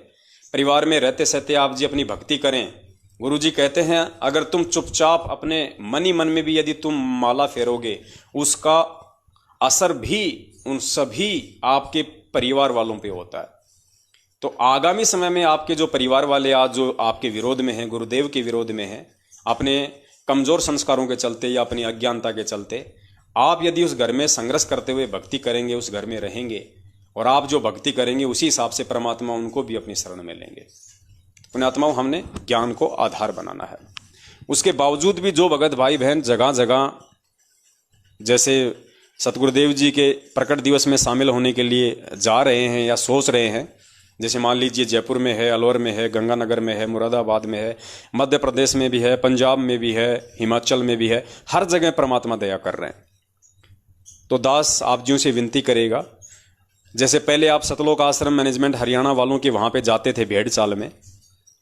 परिवार में रहते सहते आप जी अपनी भक्ति करें। गुरुजी कहते हैं अगर तुम चुपचाप अपने मन ही मन में भी यदि तुम माला फेरोगे, उसका असर भी उन सभी आपके परिवार वालों पे होता है। तो आगामी समय में आपके जो परिवार वाले आज जो आपके विरोध में हैं, गुरुदेव के विरोध में हैं, अपने कमजोर संस्कारों के चलते या अपनी अज्ञानता के चलते, आप यदि उस घर में संघर्ष करते हुए भक्ति करेंगे, उस घर में रहेंगे, और आप जो भक्ति करेंगे उसी हिसाब से परमात्मा उनको भी अपनी शरण में लेंगे। पुण्यात्माओं, हमने ज्ञान को आधार बनाना है। उसके बावजूद भी जो भगत भाई बहन जगह जगह जैसे सतगुरुदेव जी के प्रकट दिवस में शामिल होने के लिए जा रहे हैं या सोच रहे हैं, जैसे मान लीजिए जयपुर में है, अलवर में है, गंगानगर में है, मुरादाबाद में है, मध्य प्रदेश में भी है, पंजाब में भी है, हिमाचल में भी है, हर जगह परमात्मा दया कर रहे हैं। तो दास आप जियों से विनती करेगा, जैसे पहले आप सतलोक आश्रम मैनेजमेंट हरियाणा वालों के वहाँ पे जाते थे भेड़ चाल में,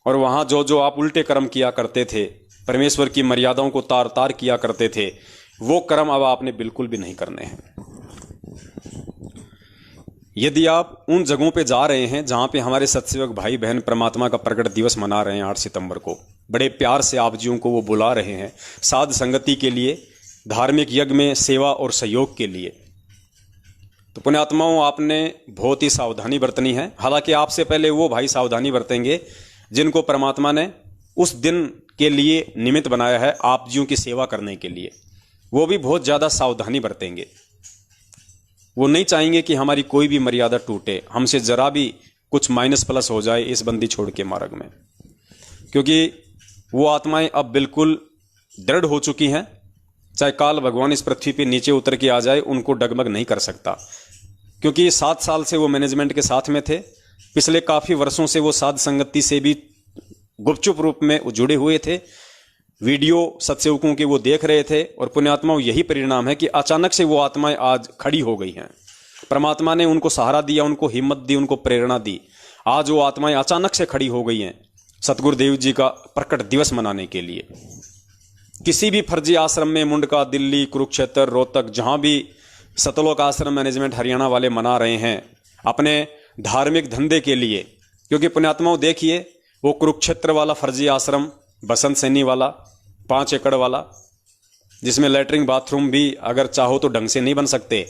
और वहाँ जो जो आप उल्टे कर्म किया करते थे, परमेश्वर की मर्यादाओं को तार तार किया करते थे, वो कर्म अब आपने बिल्कुल भी नहीं करने हैं। यदि आप उन जगहों पे जा रहे हैं जहाँ पे हमारे सत्सेवक भाई बहन परमात्मा का प्रकट दिवस मना रहे हैं 8 सितंबर को, बड़े प्यार से आप जियों को वो बुला रहे हैं साध संगति के लिए, धार्मिक यज्ञ में सेवा और सहयोग के लिए, तो पुण्यात्माओं आपने बहुत ही सावधानी बरतनी है। हालांकि आपसे पहले वो भाई सावधानी बरतेंगे जिनको परमात्मा ने उस दिन के लिए निमित्त बनाया है आप जियों की सेवा करने के लिए, वो भी बहुत ज़्यादा सावधानी बरतेंगे। वो नहीं चाहेंगे कि हमारी कोई भी मर्यादा टूटे, हमसे जरा भी कुछ माइनस प्लस हो जाए इस बंदी छोड़ के मार्ग में, क्योंकि वो आत्माएं अब बिल्कुल दृढ़ हो चुकी हैं। चाहे काल भगवान इस पृथ्वी पे नीचे उतर के आ जाए, उनको डगमग नहीं कर सकता, क्योंकि 7 साल से वो मैनेजमेंट के साथ में थे। पिछले काफ़ी वर्षों से वो साध संगति से भी गुपचुप रूप में जुड़े हुए थे, वीडियो सत्सेवकों के वो देख रहे थे, और पुण्यात्माओं यही परिणाम है कि अचानक से वो आत्माएं आज खड़ी हो गई हैं। परमात्मा ने उनको सहारा दिया, उनको हिम्मत दी, उनको प्रेरणा दी। आज वो आत्माएं अचानक से खड़ी हो गई हैं सतगुरुदेव जी का प्रकट दिवस मनाने के लिए। किसी भी फर्जी आश्रम में, मुंडका, दिल्ली, कुरुक्षेत्र, रोहतक, जहां भी सतलोक आश्रम मैनेजमेंट हरियाणा वाले मना रहे हैं अपने धार्मिक धंधे के लिए, क्योंकि पुण्यात्माओं देखिए वो कुरुक्षेत्र वाला फर्जी आश्रम, बसंत सैनी वाला 5 एकड़ वाला, जिसमें लैट्रिन बाथरूम भी अगर चाहो तो ढंग से नहीं बन सकते,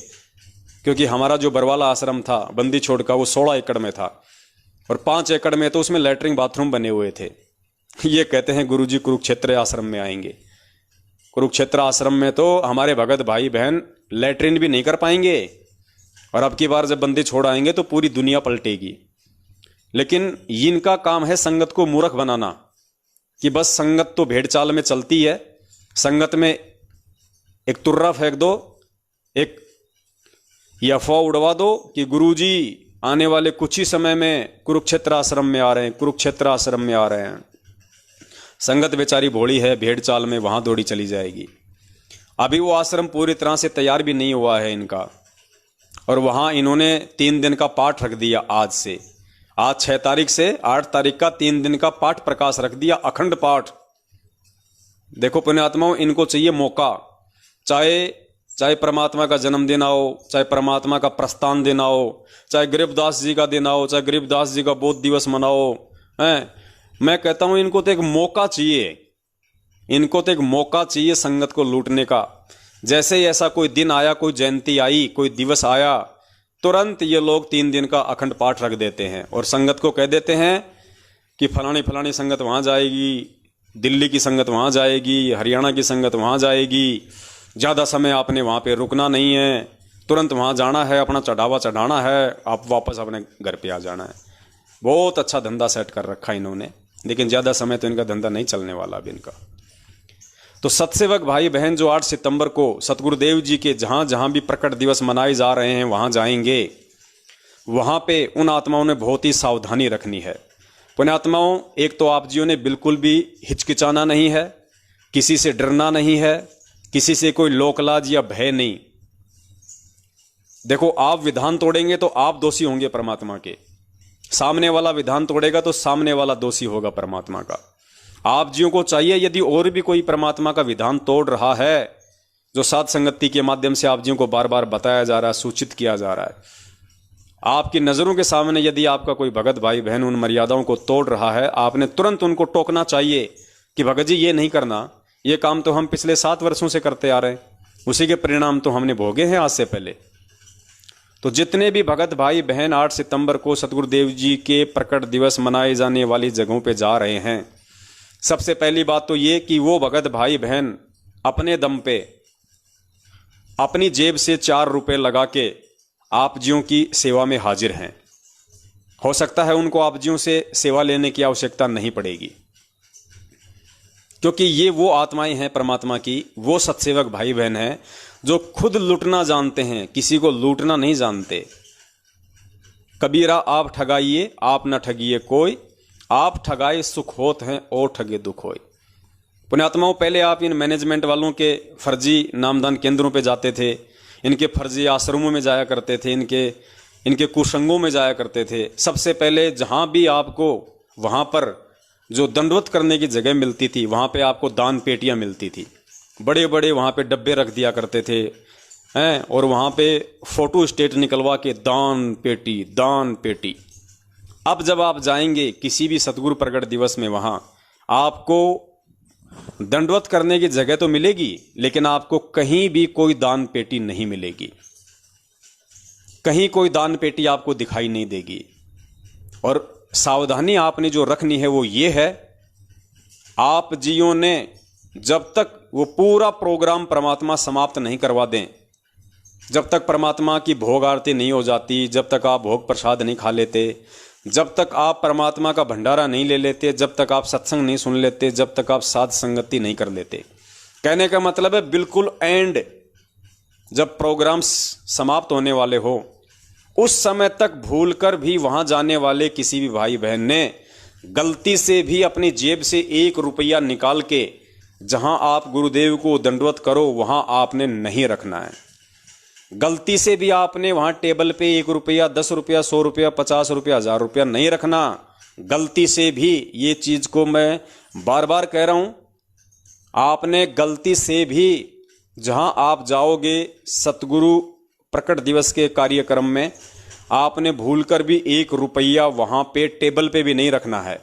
क्योंकि हमारा जो बरवाला आश्रम था बंदी छोड़ का, वो 16 एकड़ में था, और 5 एकड़ में तो उसमें लैट्रिन बाथरूम बने हुए थे। ये कहते हैं गुरुजी कुरुक्षेत्र आश्रम में आएंगे। कुरुक्षेत्र आश्रम में तो हमारे भगत भाई बहन लैट्रिन भी नहीं कर पाएंगे, और अब की बार जब बंदी छोड़ आएंगे तो पूरी दुनिया पलटेगी। लेकिन इनका काम है संगत को मूर्ख बनाना, कि बस संगत तो भेड़ चाल में चलती है, संगत में एक तुर्रा फेंक दो, एक ये अफवाह उड़वा दो कि गुरुजी आने वाले कुछ ही समय में कुरुक्षेत्र आश्रम में आ रहे हैं, कुरुक्षेत्र आश्रम में आ रहे हैं। संगत बेचारी भोली है, भेड़ चाल में वहां दौड़ी चली जाएगी। अभी वो आश्रम पूरी तरह से तैयार भी नहीं हुआ है इनका, और वहां इन्होंने 3 दिन का पाठ रख दिया। आज से, आज 6 तारीख से 8 तारीख का 3 दिन का पाठ प्रकाश रख दिया, अखंड पाठ। देखो पुण्यात्माओं, इनको चाहिए मौका, चाहे परमात्मा का जन्मदिन हो, चाहे परमात्मा का प्रस्थान दिन हो, चाहे गरीबदास जी का दिन हो, चाहे गरीबदास जी का बोध दिवस मनाओ, हैं। मैं कहता हूं इनको तो एक मौका चाहिए, इनको तो एक मौका चाहिए संगत को लूटने का। जैसे ही ऐसा कोई दिन आया, कोई जयंती आई, कोई दिवस आया, तुरंत ये लोग 3 दिन का अखंड पाठ रख देते हैं और संगत को कह देते हैं कि फलानी फलानी संगत वहां जाएगी, दिल्ली की संगत वहां जाएगी, हरियाणा की संगत वहां जाएगी, ज़्यादा समय आपने वहां पे रुकना नहीं है, तुरंत वहां जाना है, अपना चढ़ावा चढ़ाना है, आप वापस अपने घर पे आ जाना है। बहुत अच्छा धंधा सेट कर रखा इन्होंने, लेकिन ज़्यादा समय तो इनका धंधा नहीं चलने वाला अभी इनका। तो सत्सेवक भाई बहन जो 8 सितंबर को सतगुरुदेव जी के जहां जहां भी प्रकट दिवस मनाए जा रहे हैं वहां जाएंगे, वहां पे उन आत्माओं ने बहुत ही सावधानी रखनी है। पुण्यात्माओं, एक तो आप जियों ने बिल्कुल भी हिचकिचाना नहीं है, किसी से डरना नहीं है, किसी से कोई लोकलाज या भय नहीं। देखो, आप विधान तोड़ेंगे तो आप दोषी होंगे परमात्मा के, सामने वाला विधान तोड़ेगा तो सामने वाला दोषी होगा परमात्मा का। आप जियों को चाहिए, यदि और भी कोई परमात्मा का विधान तोड़ रहा है, जो साध संगति के माध्यम से आप जियों को बार बार बताया जा रहा है, सूचित किया जा रहा है, आपकी नजरों के सामने यदि आपका कोई भगत भाई बहन उन मर्यादाओं को तोड़ रहा है, आपने तुरंत उनको टोकना चाहिए कि भगत जी ये नहीं करना, ये काम तो हम पिछले 7 वर्षों से करते आ रहे हैं, उसी के परिणाम तो हमने भोगे हैं आज से पहले। तो जितने भी भगत भाई बहन 8 सितंबर को सतगुरुदेव जी के प्रकट दिवस मनाए जाने वाली जगहों पे जा रहे हैं, सबसे पहली बात तो ये कि वो भगत भाई बहन अपने दम पे अपनी जेब से 4 रुपए लगा के आप जियों की सेवा में हाजिर हैं। हो सकता है उनको आप जियों से सेवा लेने की आवश्यकता नहीं पड़ेगी, क्योंकि ये वो आत्माएं हैं परमात्मा की, वो सत्सेवक भाई बहन हैं जो खुद लूटना जानते हैं, किसी को लूटना नहीं जानते। कबीरा आप ठगाइए आप न ठगिए कोई, आप ठगाए सुख होत हैं और ठगे दुख होए। पुण्यात्माओं, पहले आप इन मैनेजमेंट वालों के फर्जी नामदान केंद्रों पे जाते थे, इनके फर्जी आश्रमों में जाया करते थे, इनके कुसंगों में जाया करते थे। सबसे पहले जहां भी आपको वहां पर जो दंडवत करने की जगह मिलती थी, वहां पे आपको दान पेटियां मिलती थी, बड़े बड़े वहां पे डब्बे रख दिया करते थे हैं, और वहां पे फोटो स्टेट निकलवा के दान पेटी दान पेटी। अब जब आप जाएंगे किसी भी सतगुरु प्रकट दिवस में, वहां आपको दंडवत करने की जगह तो मिलेगी, लेकिन आपको कहीं भी कोई दान पेटी नहीं मिलेगी, कहीं कोई दान पेटी आपको दिखाई नहीं देगी। और सावधानी आपने जो रखनी है वो ये है, आप जियों ने जब तक वो पूरा प्रोग्राम परमात्मा समाप्त नहीं करवा दें, जब तक परमात्मा की भोग आरती नहीं हो जाती, जब तक आप भोग प्रसाद नहीं खा लेते, जब तक आप परमात्मा का भंडारा नहीं ले लेते, जब तक आप सत्संग नहीं सुन लेते, जब तक आप साध संगति नहीं कर लेते। कहने का मतलब है बिल्कुल एंड, जब प्रोग्राम समाप्त होने वाले हो उस समय तक भूलकर भी वहां जाने वाले किसी भी भाई बहन ने गलती से भी अपनी जेब से 1 रुपया निकाल के जहां आप गुरुदेव को दंडवत करो वहां आपने नहीं रखना है। गलती से भी आपने वहां टेबल पे 1 रुपया, 10 रुपया, 100 रुपया, 50 रुपया, 1000 रुपया नहीं रखना। गलती से भी, ये चीज को मैं बार बार कह रहा हूं, आपने गलती से भी जहां आप जाओगे सतगुरु प्रकट दिवस के कार्यक्रम में, आपने भूलकर भी 1 रुपया वहां पे टेबल पे भी नहीं रखना है।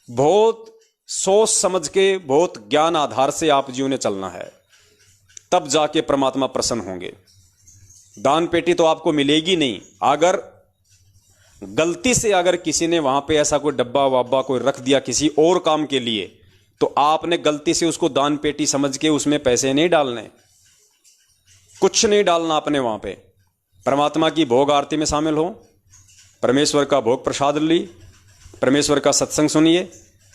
बहुत सोच समझ के, बहुत ज्ञान आधार से आप जीव ने चलना है, तब जाके परमात्मा प्रसन्न होंगे। दान पेटी तो आपको मिलेगी नहीं। अगर गलती से अगर किसी ने वहां पे ऐसा कोई डब्बा वाब्बा कोई रख दिया किसी और काम के लिए, तो आपने गलती से उसको दान पेटी समझ के उसमें पैसे नहीं डालने, कुछ नहीं डालना आपने वहां पे। परमात्मा की भोग आरती में शामिल हो, परमेश्वर का भोग प्रसाद ली, परमेश्वर का सत्संग सुनिए,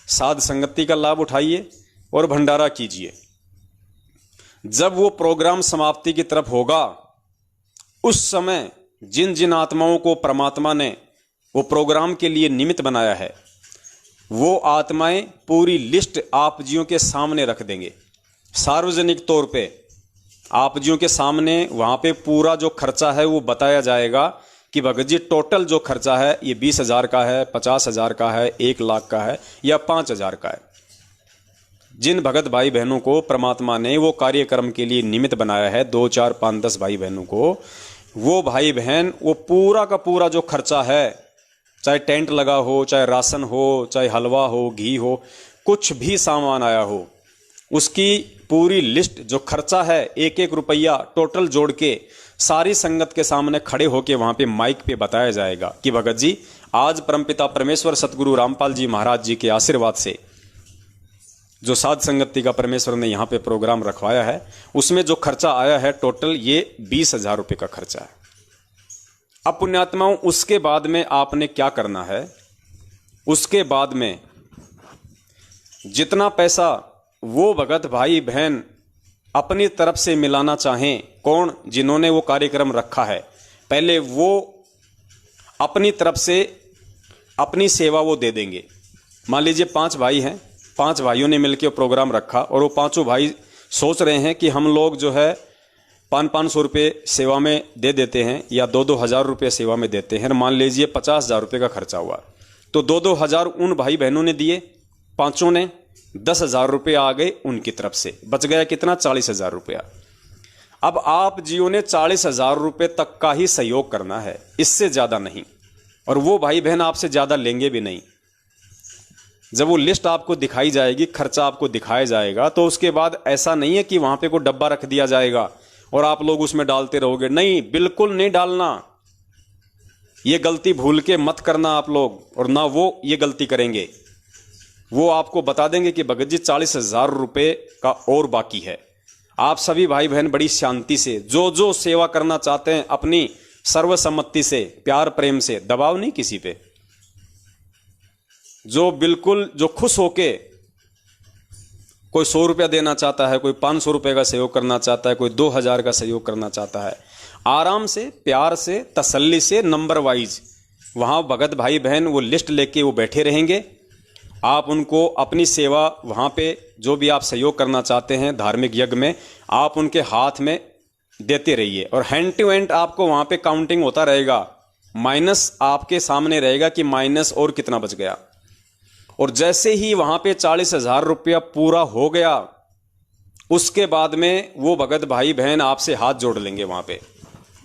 साध संगति का लाभ उठाइए और भंडारा कीजिए। जब वो प्रोग्राम समाप्ति की तरफ होगा, उस समय जिन जिन आत्माओं को परमात्मा ने वो प्रोग्राम के लिए निमित्त बनाया है, वो आत्माएं पूरी लिस्ट आप जियों के सामने रख देंगे। सार्वजनिक तौर पे आप जियों के सामने वहां पे पूरा जो खर्चा है वो बताया जाएगा कि भगत जी टोटल जो खर्चा है ये 20,000 का है, 50,000 का है, 1 लाख का है या 5,000 का है। जिन भगत भाई बहनों को परमात्मा ने वो कार्यक्रम के लिए निमित्त बनाया है, 2, 4, 5, 10 भाई बहनों को, वो भाई बहन वो पूरा का पूरा जो खर्चा है, चाहे टेंट लगा हो, चाहे राशन हो, चाहे हलवा हो, घी हो, कुछ भी सामान आया हो, उसकी पूरी लिस्ट जो खर्चा है 1-1 रुपया टोटल जोड़ के सारी संगत के सामने खड़े होके वहां पे माइक पे बताया जाएगा कि भगत जी आज परमपिता परमेश्वर सतगुरु रामपाल जी महाराज जी के आशीर्वाद से जो साध संगति का परमेश्वर ने यहाँ पे प्रोग्राम रखवाया है, उसमें जो खर्चा आया है टोटल ये 20,000 रुपये का खर्चा है। अब पुण्यात्माओं, उसके बाद में आपने क्या करना है, उसके बाद में जितना पैसा वो भगत भाई बहन अपनी तरफ से मिलाना चाहें, कौन, जिन्होंने वो कार्यक्रम रखा है, पहले वो अपनी तरफ से अपनी सेवा वो दे देंगे। मान लीजिए 5 भाई हैं, 5 भाइयों ने मिलकर प्रोग्राम रखा और वो पांचों भाई सोच रहे हैं कि हम लोग जो है 500-500 रुपये सेवा में दे देते हैं या 2-2 हज़ार रुपये सेवा में देते हैं। मान लीजिए 50,000 रुपये का खर्चा हुआ, तो 2-2 हज़ार उन भाई बहनों ने दिए, पांचों ने 10,000 रुपये आ गए उनकी तरफ से, बच गया कितना, 40,000 रुपया। अब आप जियो ने 40,000 रुपये तक का ही सहयोग करना है, इससे ज्यादा नहीं, और वो भाई बहन आपसे ज्यादा लेंगे भी नहीं। जब वो लिस्ट आपको दिखाई जाएगी, खर्चा आपको दिखाया जाएगा, तो उसके बाद ऐसा नहीं है कि वहां पे कोई डब्बा रख दिया जाएगा और आप लोग उसमें डालते रहोगे। नहीं, बिल्कुल नहीं डालना, ये गलती भूल के मत करना आप लोग, और ना वो ये गलती करेंगे। वो आपको बता देंगे कि भगत जी 40,000 रुपये का और बाकी है। आप सभी भाई बहन बड़ी शांति से जो जो सेवा करना चाहते हैं अपनी सर्वसम्मति से, प्यार प्रेम से, दबाव नहीं किसी पे, जो बिल्कुल जो खुश होके, कोई 100 रुपया देना चाहता है, कोई 500 रुपये का सहयोग करना चाहता है, कोई 2000 का सहयोग करना चाहता है, आराम से, प्यार से, तसल्ली से, नंबर वाइज वहाँ भगत भाई बहन वो लिस्ट लेके वो बैठे रहेंगे। आप उनको अपनी सेवा वहाँ पे जो भी आप सहयोग करना चाहते हैं धार्मिक यज्ञ में, आप उनके हाथ में देते रहिए और हैंड टू हैंड आपको वहाँ पे काउंटिंग होता रहेगा, माइनस आपके सामने रहेगा कि माइनस और कितना बच गया। और जैसे ही वहाँ पे 40,000 रुपया पूरा हो गया, उसके बाद में वो भगत भाई बहन आपसे हाथ जोड़ लेंगे वहाँ पे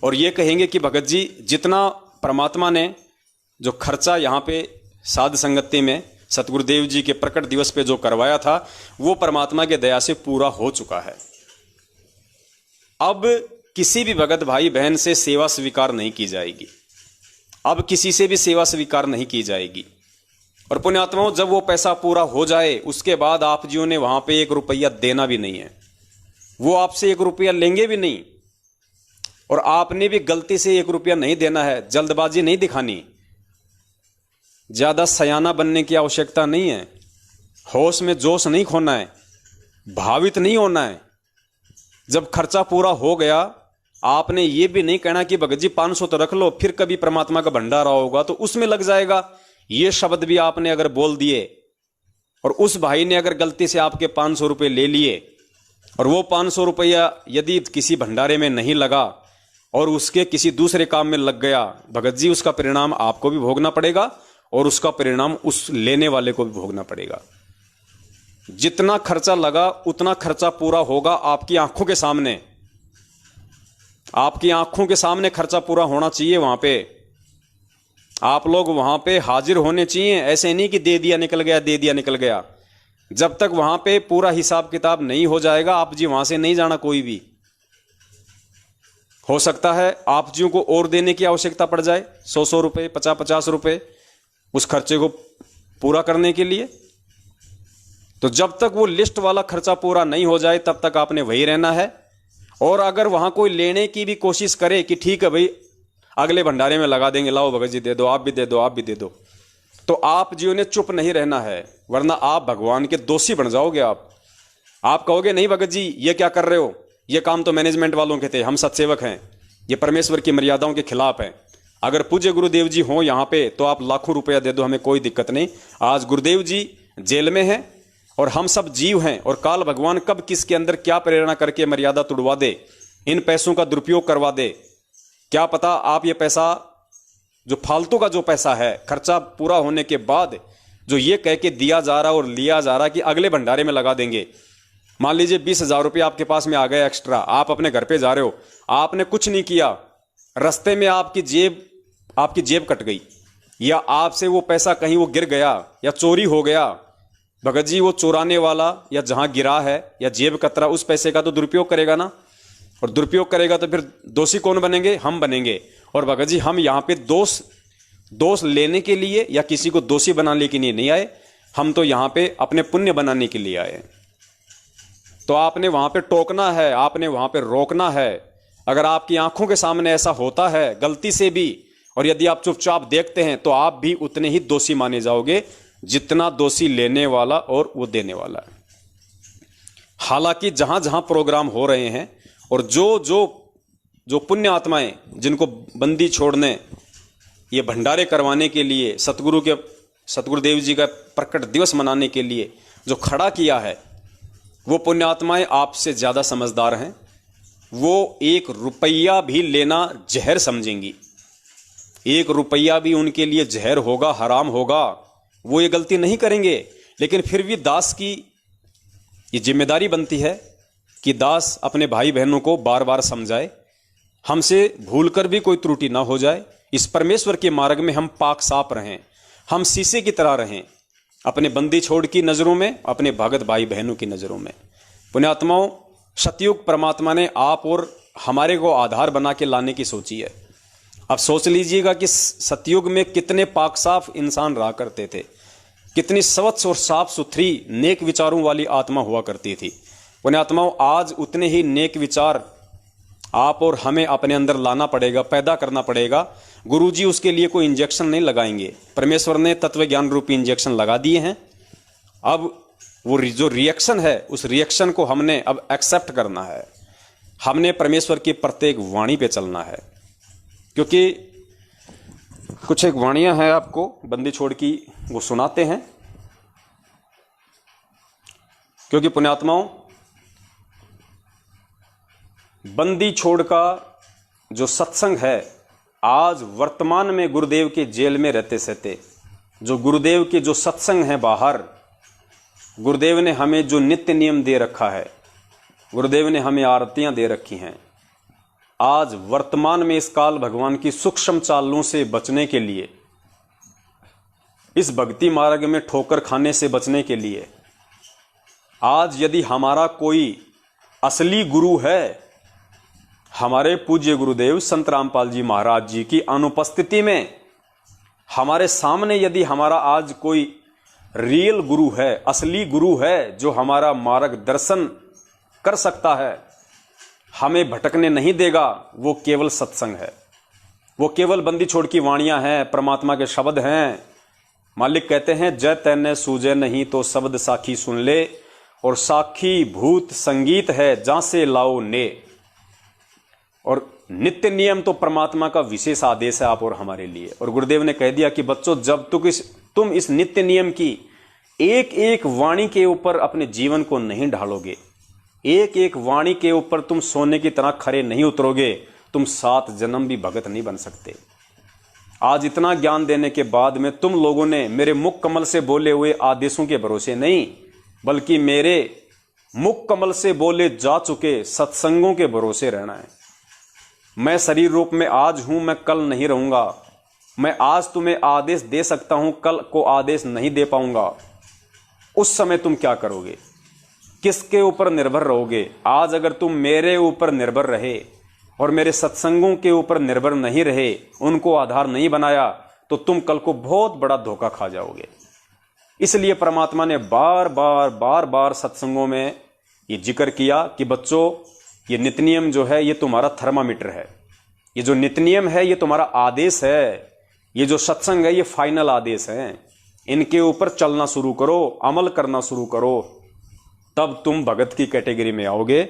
और ये कहेंगे कि भगत जी, जितना परमात्मा ने जो खर्चा यहाँ पे साध संगति में सतगुरुदेव जी के प्रकट दिवस पे जो करवाया था, वो परमात्मा के दया से पूरा हो चुका है। अब किसी भी भगत भाई बहन से सेवा स्वीकार नहीं की जाएगी, अब किसी से भी सेवा स्वीकार नहीं की जाएगी। और पुण्यात्माओं, जब वो पैसा पूरा हो जाए उसके बाद आप जियों ने वहां पे 1 रुपया देना भी नहीं है, वो आपसे 1 रुपया लेंगे भी नहीं और आपने भी गलती से 1 रुपया नहीं देना है। जल्दबाजी नहीं दिखानी, ज्यादा सयाना बनने की आवश्यकता नहीं है, होश में जोश नहीं खोना है, भावित नहीं होना है। जब खर्चा पूरा हो गया, आपने ये भी नहीं कहना कि भगत जी 500 तो रख लो, फिर कभी परमात्मा का भंडारा होगा तो उसमें लग जाएगा। ये शब्द भी आपने अगर बोल दिए और उस भाई ने अगर गलती से आपके 500 रुपये ले लिए और वो 500 रुपया यदि किसी भंडारे में नहीं लगा और उसके किसी दूसरे काम में लग गया, भगत जी उसका परिणाम आपको भी भोगना पड़ेगा और उसका परिणाम उस लेने वाले को भी भोगना पड़ेगा। जितना खर्चा लगा उतना खर्चा पूरा होगा आपकी आंखों के सामने, आपकी आंखों के सामने खर्चा पूरा होना चाहिए। वहां पे आप लोग वहां पे हाजिर होने चाहिए, ऐसे नहीं कि दे दिया निकल गया, दे दिया निकल गया। जब तक वहां पे पूरा हिसाब किताब नहीं हो जाएगा, आप जी वहां से नहीं जाना। कोई भी हो सकता है आप जी को और देने की आवश्यकता पड़ जाए, 100 रुपये, 50 रुपये उस खर्चे को पूरा करने के लिए। तो जब तक वो लिस्ट वाला खर्चा पूरा नहीं हो जाए तब तक आपने वही रहना है। और अगर वहां कोई लेने की भी कोशिश करे कि ठीक है भाई अगले भंडारे में लगा देंगे, लाओ भगत जी दे दो, आप भी दे दो, आप भी दे दो, तो आप जियो ने चुप नहीं रहना है, वरना आप भगवान के दोषी बन जाओगे। आप कहोगे नहीं भगत जी ये क्या कर रहे हो, ये काम तो मैनेजमेंट वालों के थे, हम सत्सेवक हैं, ये परमेश्वर की मर्यादाओं के खिलाफ है। अगर पूज्य गुरुदेव जी हो यहाँ पे तो आप लाखों रुपया दे दो, हमें कोई दिक्कत नहीं। आज गुरुदेव जी जेल में हैं और हम सब जीव हैं और काल भगवान कब किसके अंदर क्या प्रेरणा करके मर्यादा तोड़वा दे, इन पैसों का दुरुपयोग करवा दे, क्या पता। आप ये पैसा जो फालतू का जो पैसा है, खर्चा पूरा होने के बाद जो ये कह के दिया जा रहा और लिया जा रहा कि अगले भंडारे में लगा देंगे। मान लीजिए 20,000 रुपये आपके पास में आ गए एक्स्ट्रा, आप अपने घर पे जा रहे हो, आपने कुछ नहीं किया, रास्ते में आपकी जेब कट गई या आपसे वो पैसा कहीं वो गिर गया या चोरी हो गया, भगत जी वो चुराने वाला या जहां गिरा है या जेब कतरा उस पैसे का तो दुरुपयोग करेगा ना, और दुरुपयोग करेगा तो फिर दोषी कौन बनेंगे? हम बनेंगे। और भगत जी हम यहाँ पे दोष लेने के लिए या किसी को दोषी बनाने के लिए नहीं आए, हम तो यहाँ पे अपने पुण्य बनाने के लिए आए। तो आपने वहां पे टोकना है, आपने वहां पे रोकना है। अगर आपकी आंखों के सामने ऐसा होता है गलती से भी, और यदि आप चुपचाप देखते हैं, तो आप भी उतने ही दोषी माने जाओगे जितना दोषी लेने वाला और वो देने वाला है। हालांकि जहां जहां प्रोग्राम हो रहे हैं और जो पुण्य आत्माएं जिनको बंदी छोड़ने, ये भंडारे करवाने के लिए, सतगुरुदेव जी का प्रकट दिवस मनाने के लिए जो खड़ा किया है, वो पुण्य आत्माएं आपसे ज्यादा समझदार हैं। वो 1 रुपया भी लेना जहर समझेंगी, 1 रुपया भी उनके लिए जहर होगा, हराम होगा। वो ये गलती नहीं करेंगे, लेकिन फिर भी दास की ये जिम्मेदारी बनती है कि दास अपने भाई बहनों को बार बार समझाए, हमसे भूलकर भी कोई त्रुटि ना हो जाए। इस परमेश्वर के मार्ग में हम पाक साफ रहें, हम शीशे की तरह रहें, अपने बंदी छोड़ की नजरों में, अपने भगत भाई बहनों की नजरों में। पुण्यात्माओं, सतयुग परमात्मा ने आप और हमारे को आधार बना के लाने की सोची है। अब सोच लीजिएगा कि सतयुग में कितने पाक साफ इंसान रहा करते थे, कितनी स्वच्छ और साफ सुथरी नेक विचारों वाली आत्मा हुआ करती थी। पुण्यात्माओं, आज उतने ही नेक विचार आप और हमें अपने अंदर लाना पड़ेगा, पैदा करना पड़ेगा। गुरुजी उसके लिए कोई इंजेक्शन नहीं लगाएंगे, परमेश्वर ने तत्व ज्ञान रूपी इंजेक्शन लगा दिए हैं। अब वो जो रिएक्शन है, उस रिएक्शन को हमने अब एक्सेप्ट करना है। हमने परमेश्वर की प्रत्येक वाणी पे चलना है, क्योंकि कुछ एक वाणियां हैं आपको बंदी छोड़ की, वो सुनाते हैं। क्योंकि पुण्यात्माओं, बंदी छोड़ का जो सत्संग है, आज वर्तमान में गुरुदेव के जेल में रहते सहते जो गुरुदेव के जो सत्संग है बाहर, गुरुदेव ने हमें जो नित्य नियम दे रखा है, गुरुदेव ने हमें आरतियां दे रखी हैं, आज वर्तमान में इस काल भगवान की सूक्ष्म चालों से बचने के लिए, इस भक्ति मार्ग में ठोकर खाने से बचने के लिए, आज यदि हमारा कोई असली गुरु है, हमारे पूज्य गुरुदेव संत रामपाल जी महाराज जी की अनुपस्थिति में हमारे सामने यदि हमारा आज कोई रियल गुरु है, असली गुरु है, जो हमारा मार्गदर्शन कर सकता है, हमें भटकने नहीं देगा, वो केवल सत्संग है। वो केवल बंदी छोड़ की वाणियां हैं, परमात्मा के शब्द हैं। मालिक कहते हैं, जय तैने सूझे नहीं तो शब्द साखी सुन ले, और साखी भूत संगीत है जहां से लाओ ने। और नित्य नियम तो परमात्मा का विशेष आदेश है आप और हमारे लिए। और गुरुदेव ने कह दिया कि बच्चों, जब तुम इस नित्य नियम की एक एक वाणी के ऊपर अपने जीवन को नहीं ढालोगे, एक एक वाणी के ऊपर तुम सोने की तरह खरे नहीं उतरोगे, तुम 7 जन्म भी भगत नहीं बन सकते। आज इतना ज्ञान देने के बाद में तुम लोगों ने मेरे मुख कमल से बोले हुए आदेशों के भरोसे नहीं, बल्कि मेरे मुख कमल से बोले जा चुके सत्संगों के भरोसे रहना है। मैं शरीर रूप में आज हूं, मैं कल नहीं रहूंगा। मैं आज तुम्हें आदेश दे सकता हूं, कल को आदेश नहीं दे पाऊंगा। उस समय तुम क्या करोगे? किसके ऊपर निर्भर रहोगे? आज अगर तुम मेरे ऊपर निर्भर रहे और मेरे सत्संगों के ऊपर निर्भर नहीं रहे, उनको आधार नहीं बनाया, तो तुम कल को बहुत बड़ा धोखा खा जाओगे। इसलिए परमात्मा ने बार बार सत्संगों में ये जिक्र किया कि बच्चों, ये नित्य नियम जो है, ये तुम्हारा थर्मामीटर है। ये जो नित्य नियम है, ये तुम्हारा आदेश है। ये जो सत्संग है, ये फाइनल आदेश है। इनके ऊपर चलना शुरू करो, अमल करना शुरू करो, तब तुम भगत की कैटेगरी में आओगे।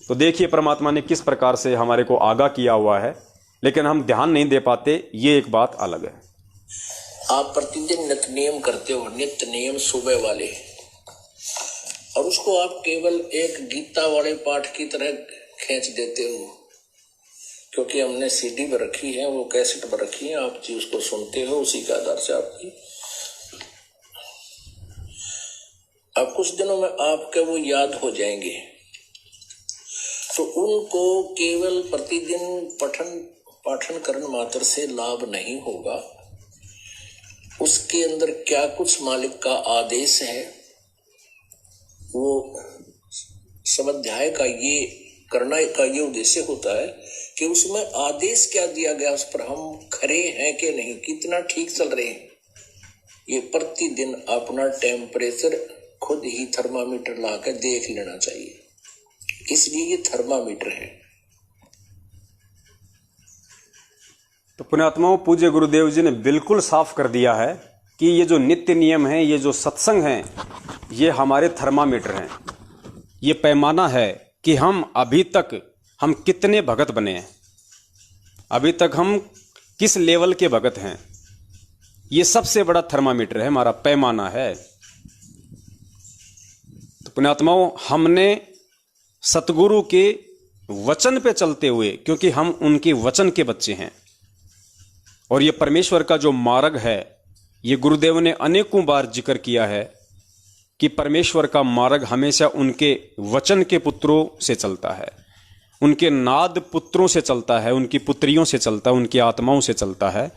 तो देखिए परमात्मा ने किस प्रकार से हमारे को आगाह किया हुआ है, लेकिन हम ध्यान नहीं दे पाते, ये एक बात अलग है। आप प्रतिदिन नित्य नियम करते हो, नित्य नियम सुबह वाले, और उसको आप केवल एक गीता वाले पाठ की तरह खींच देते हो, क्योंकि हमने सीडी पर रखी है, वो कैसेट पर रखी है, आप जी उसको सुनते हो, उसी के आधार से आपकी अब कुछ दिनों में आपके वो याद हो जाएंगे। तो उनको केवल प्रतिदिन पाठन करने मात्र से लाभ नहीं होगा। उसके अंदर क्या कुछ मालिक का आदेश है, वो स्वाध्याय का ये करना का ये उद्देश्य होता है कि उसमें आदेश क्या दिया गया, उस पर हम खरे हैं कि नहीं, कितना ठीक चल रहे हैं। ये प्रतिदिन अपना टेम्परेचर खुद ही थर्मामीटर ला कर देख लेना चाहिए, इसलिए ये थर्मामीटर है। तो पुण्यात्माओं, पूज्य गुरुदेव जी ने बिल्कुल साफ कर दिया है कि ये जो नित्य नियम है, ये जो सत्संग है, ये हमारे थर्मामीटर हैं। ये पैमाना है कि हम अभी तक हम कितने भगत बने हैं, अभी तक हम किस लेवल के भगत हैं। ये सबसे बड़ा थर्मामीटर है, हमारा पैमाना है। तो पुण्यात्माओं, हमने सतगुरु के वचन पे चलते हुए, क्योंकि हम उनके वचन के बच्चे हैं, और ये परमेश्वर का जो मार्ग है, ये गुरुदेव ने अनेकों बार जिक्र किया है कि परमेश्वर का मार्ग हमेशा उनके वचन के पुत्रों से चलता है, उनके नाद पुत्रों से चलता है, उनकी पुत्रियों से चलता है, उनकी आत्माओं से चलता है।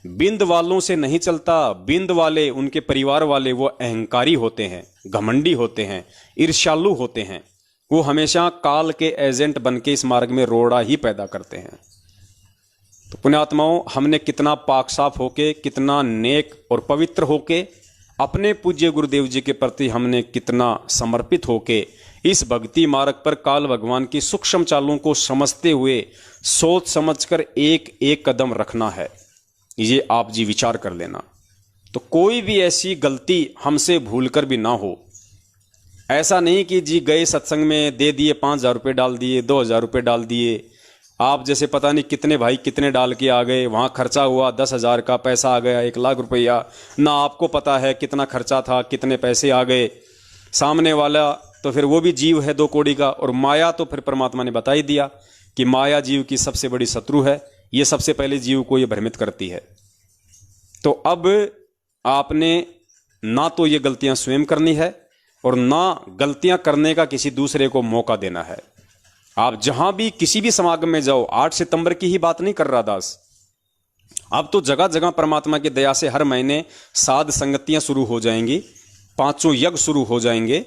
बिंद वालों से नहीं चलता। बिंद वाले, उनके परिवार वाले, वो अहंकारी होते हैं, घमंडी होते हैं, ईर्ष्यालु होते हैं। वो हमेशा काल के एजेंट बन के इस मार्ग में रोड़ा ही पैदा करते हैं। तो पुण्यात्माओं, हमने कितना पाक साफ होके, कितना नेक और पवित्र होके अपने पूज्य गुरुदेव जी के प्रति हमने कितना समर्पित होके इस भक्ति मार्ग पर काल भगवान की सूक्ष्म चालों को समझते हुए सोच समझकर एक एक कदम रखना है, ये आप जी विचार कर लेना। तो कोई भी ऐसी गलती हमसे भूलकर भी ना हो। ऐसा नहीं कि जी गए सत्संग में दे दिए 5,000 रुपये डाल दिए, 2,000 रुपये डाल दिए, आप जैसे पता नहीं कितने भाई कितने डाल के आ गए, वहाँ खर्चा हुआ 10,000 का पैसा आ गया 1,00,000 रुपया, ना आपको पता है कितना खर्चा था कितने पैसे आ गए। सामने वाला तो फिर वो भी जीव है 2 कौड़ी का, और माया तो फिर परमात्मा ने बता ही दिया कि माया जीव की सबसे बड़ी शत्रु है, ये सबसे पहले जीव को ये भ्रमित करती है। तो अब आपने ना तो ये गलतियां स्वयं करनी है और ना गलतियां करने का किसी दूसरे को मौका देना है। आप जहां भी किसी भी समागम में जाओ, 8 सितंबर की ही बात नहीं कर रहा दास, अब तो जगह जगह परमात्मा की दया से हर महीने साध संगतियां शुरू हो जाएंगी, 5 यज्ञ शुरू हो जाएंगे